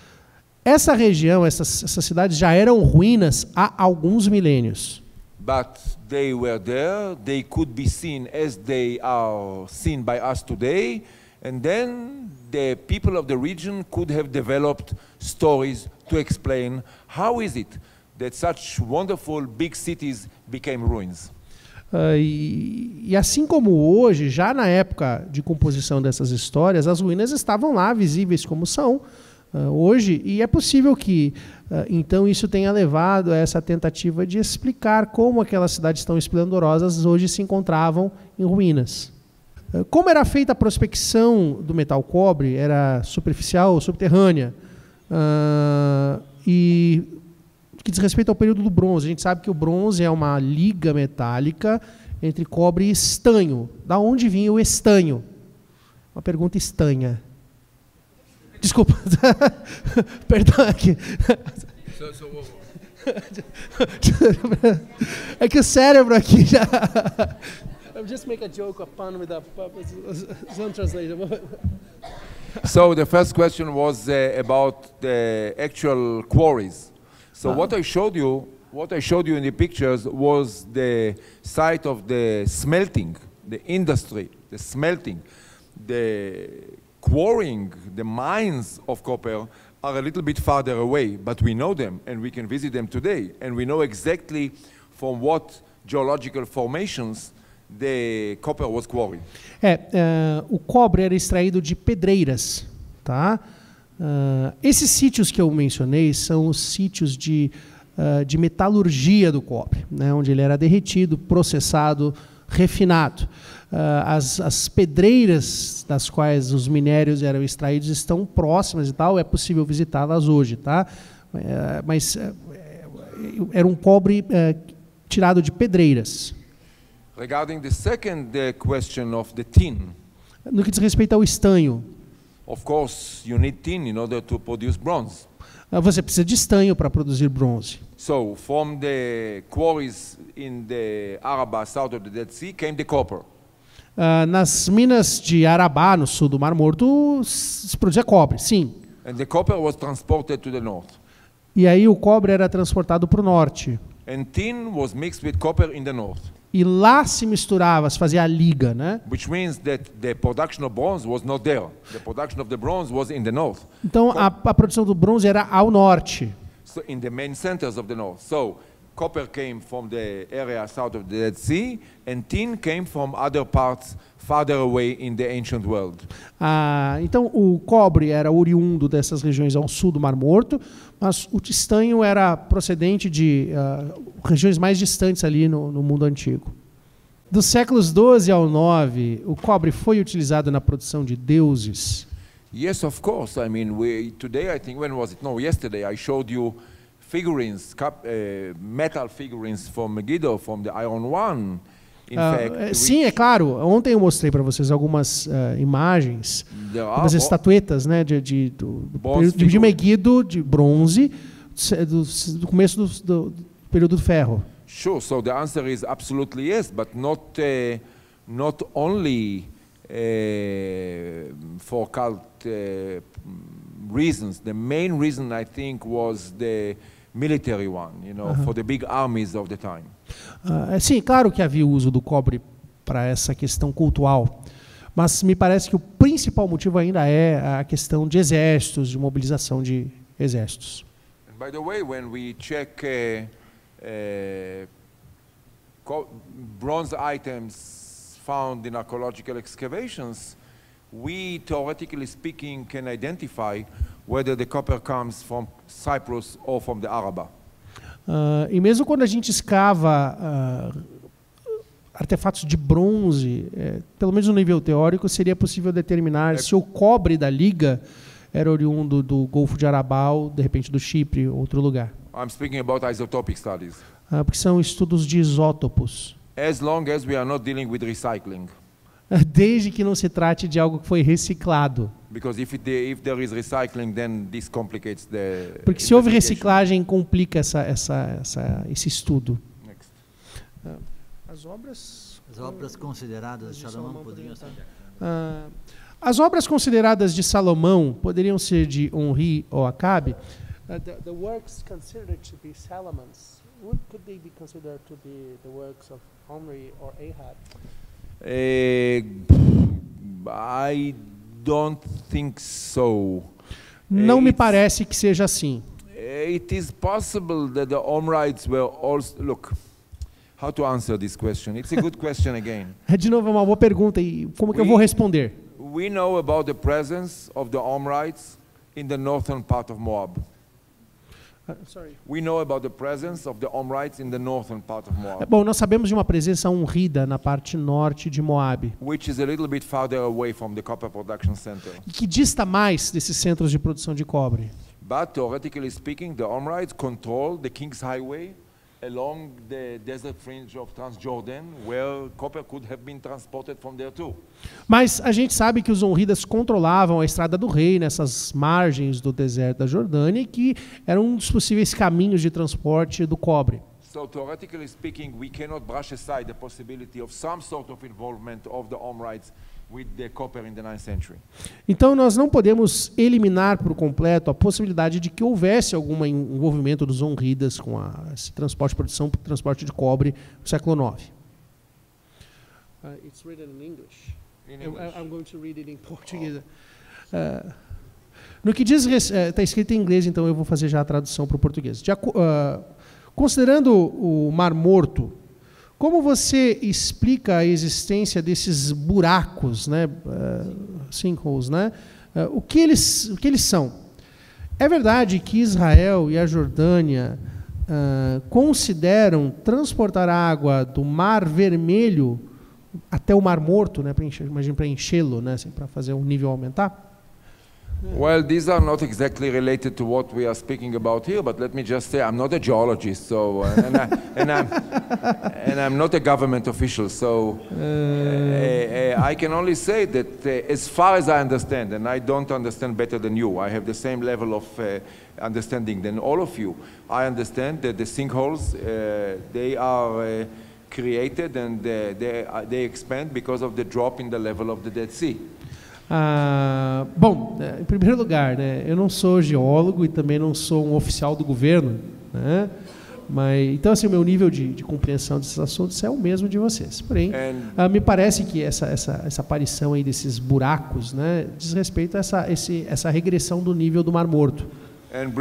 essa região, essas cidades já eram ruínas há alguns milênios. But they were there, they could be seen as they are seen by us today, and then the people of the region could have developed stories to explain how is it that such wonderful big cities became ruins. E assim como hoje, já na época de composição dessas histórias, as ruínas estavam lá, visíveis como são hoje, e é possível que, então, isso tenha levado a essa tentativa de explicar como aquelas cidades tão esplendorosas hoje se encontravam em ruínas. Como era feita a prospecção do metal cobre? Era superficial ou subterrânea? E que diz respeito ao período do bronze, a gente sabe que o bronze é uma liga metálica entre cobre e estanho. Da onde vinha o estanho? Uma pergunta estanha. Desculpa. Perdão aqui. É que o cérebro aqui já... I'll just make a joke upon with the translation. So the first question was about the actual quarries. So what I showed you in the pictures was the site of the smelting, the industry, the smelting. The quarrying, the mines of copper are a little bit farther away, but we know them and we can visit them today. And we know exactly from what geological formations the copper was quarried. O cobre era extraído de pedreiras, tá? Esses sítios que eu mencionei são os sítios de metalurgia do cobre, né, onde ele era derretido, processado, refinado. As pedreiras das quais os minérios eram extraídos estão próximas e tal, é possível visitá-las hoje, tá? Mas era um cobre tirado de pedreiras. Regarding the second question of the tin, No que diz respeito ao estanho, of course you need tin in order to produce bronze. você precisa de estanho para produzir bronze. So from the quarries in the Araba, south of the Dead Sea, came the copper. Nas minas de Arabá, no sul do Mar Morto, se produzia cobre, sim. And the copper was transported to the north. E aí o cobre era transportado para o norte. And tin was mixed with copper in the north. E lá se misturava, se fazia a liga, né? Which means that the production of bronze was not there. The production of the bronze was in the north. Então a produção do bronze era ao norte. So in the main centers of the north. So copper came from the area south of the Dead Sea, and tin came from other parts farther away in the ancient world. Então o cobre era oriundo dessas regiões ao sul do Mar Morto, mas o estanho era procedente de regiões mais distantes ali no mundo antigo. Dos séculos 12 ao 9, o cobre foi utilizado na produção de deuses. Yes, of course. I mean, today I think, when was it? No, yesterday I showed you figurines, metal figurines from Megiddo, from the Iron One. In fact, sim, é claro. Ontem eu mostrei para vocês algumas imagens, algumas estatuetas, né, de Megiddo, de bronze, do começo do período do ferro. Sure. So the answer is absolutely yes, but not only for cult reasons. The main reason I think was the military one, for the big armies of the time. Sim, claro que havia o uso do cobre para essa questão cultual, mas me parece que o principal motivo ainda é a questão de exércitos, de mobilização de exércitos. And by the way, when we check bronze items found in archaeological excavations, we, theoretically speaking, can identify whether the copper comes from Cyprus or from the Araba. E mesmo quando a gente escava artefatos de bronze, pelo menos no nível teórico, seria possível determinar se o cobre da liga era oriundo do Golfo de Arabá, de repente do Chipre, ou outro lugar. I'm speaking about isotopic studies. Porque são estudos de isótopos. As long as we are not dealing with recycling. Desde que não se trate de algo que foi reciclado. Because if there is recycling, then this complicates the. Porque se houve reciclagem, complica esse estudo. Next. As obras consideradas de Salomão poderiam ser. As obras consideradas de Salomão poderiam ser de Onri ou Acabe. The works considered to be Solomon's, what could they be considered to be the works of Omri or Ahab? I don't think so. Não me parece que seja assim. It is possible that the Omrides were also. Look, how to answer this question? It's a good question again. De novo, é uma boa pergunta e como que eu vou responder? We know about the presence of the Omrides in the northern part of Moab. We know about the presence of the Omrides in the northern part of Moab. Bom, nós sabemos de uma presença honrida na parte norte de Moab. Which is a little bit farther away from the copper production center. E que dista mais desses centros de produção de cobre. But theoretically speaking, the Omrides control the King's Highway along the desert fringe of Transjordan, where copper could have been transported from there too. Mas a gente sabe que os honridas controlavam a estrada do rei nessas margens do deserto da Jordânia, que era um dos possíveis caminhos de transporte do cobre. So theoretically speaking, we cannot brush aside the possibility of some sort of involvement of the Omrides with the copper in the 9th century. Então nós não podemos eliminar por completo a possibilidade de que houvesse algum envolvimento dos honridas com esse transporte, produção, transporte de cobre no século IX. It's written in English. I'm going to read it in Portuguese. No que diz, está escrito em inglês, então eu vou fazer já a tradução para o português. Considerando o Mar Morto Como você explica a existência desses buracos, né, sinkholes, né? O que eles são? É verdade que Israel e a Jordânia consideram transportar água do Mar Vermelho até o Mar Morto, né, para enchê-lo, né, assim, para fazer o nível aumentar? Well, these are not exactly related to what we are speaking about here, but let me just say I'm not a geologist, so and I'm not a government official, so I can only say that as far as I understand, and I don't understand better than you, I have the same level of understanding than all of you. I understand that the sinkholes they are created and they expand because of the drop in the level of the Dead Sea. Bom, em primeiro lugar, né, eu não sou geólogo e também não sou um oficial do governo, né, mas, então, assim, o meu nível de compreensão desses assuntos é o mesmo de vocês. Porém, me parece que essa aparição aí desses buracos, né, diz respeito a essa regressão do nível do Mar Morto. And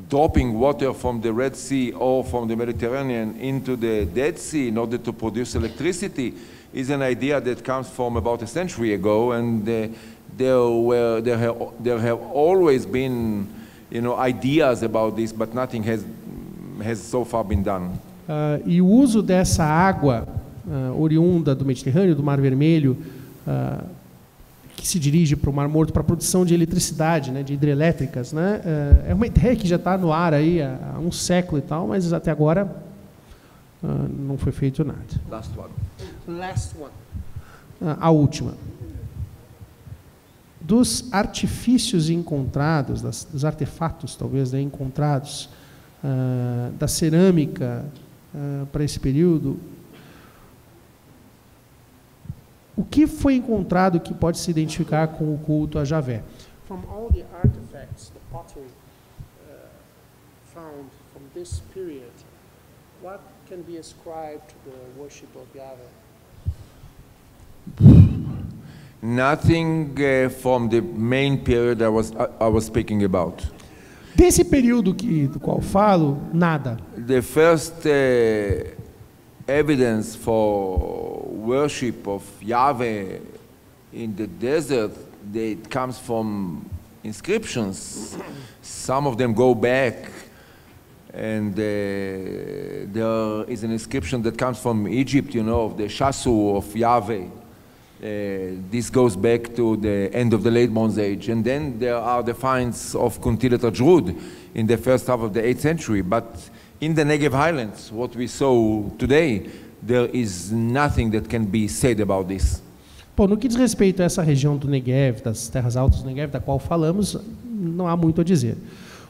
dropping water from the Red Sea or from the Mediterranean into the Dead Sea in order to produce electricity is an idea that comes from about a century ago, and there have always been, ideas about this, but nothing has so far been done. E o uso dessa água oriunda do Mediterrâneo, do Mar Vermelho, que se dirige para o Mar Morto para a produção de eletricidade, né, de hidrelétricas, né, é uma ideia que já está no ar aí há um século e tal, mas até agora não foi feito nada. Last one. A última. Dos artifícios encontrados, dos artefatos talvez, né, encontrados, da cerâmica para esse período, o que foi encontrado que pode se identificar com o culto a Javé? From all the artifacts, the pottery found from this period, what can be ascribed to the worship of Yahweh? Nothing from the main period I was speaking about. Desse período do qual falo, nada. The first evidence for worship of Yahweh in the desert, it comes from inscriptions. Some of them go back, and there is an inscription that comes from Egypt, of the Shasu of Yahweh. This goes back to the end of the late Bronze Age. And then there are the finds of Kuntilat Ajrud in the first half of the 8th century. But in the Negev Highlands, what we saw today, there is nothing that can be said about this. Bom, no que diz respeito a essa região do Negev, das terras altas do Negev, da qual falamos, não há muito a dizer.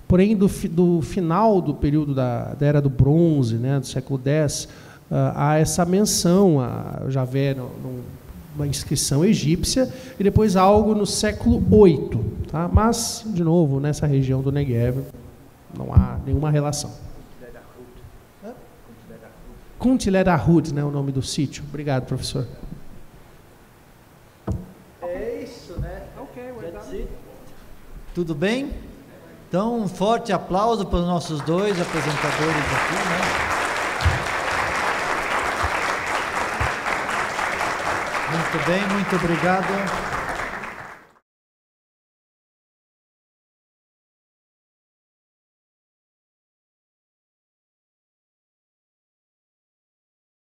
Porém, do final do período da Era do Bronze, né, do século X, há essa menção a Javé uma inscrição egípcia, e depois algo no século VIII. Tá? Mas, de novo, nessa região do Negev, não há nenhuma relação. Kuntilet Ahud, né, o nome do sítio. Obrigado, professor. É isso, né? Tudo bem? Então, um forte aplauso para os nossos dois apresentadores aqui, né? Muito bem, muito obrigado.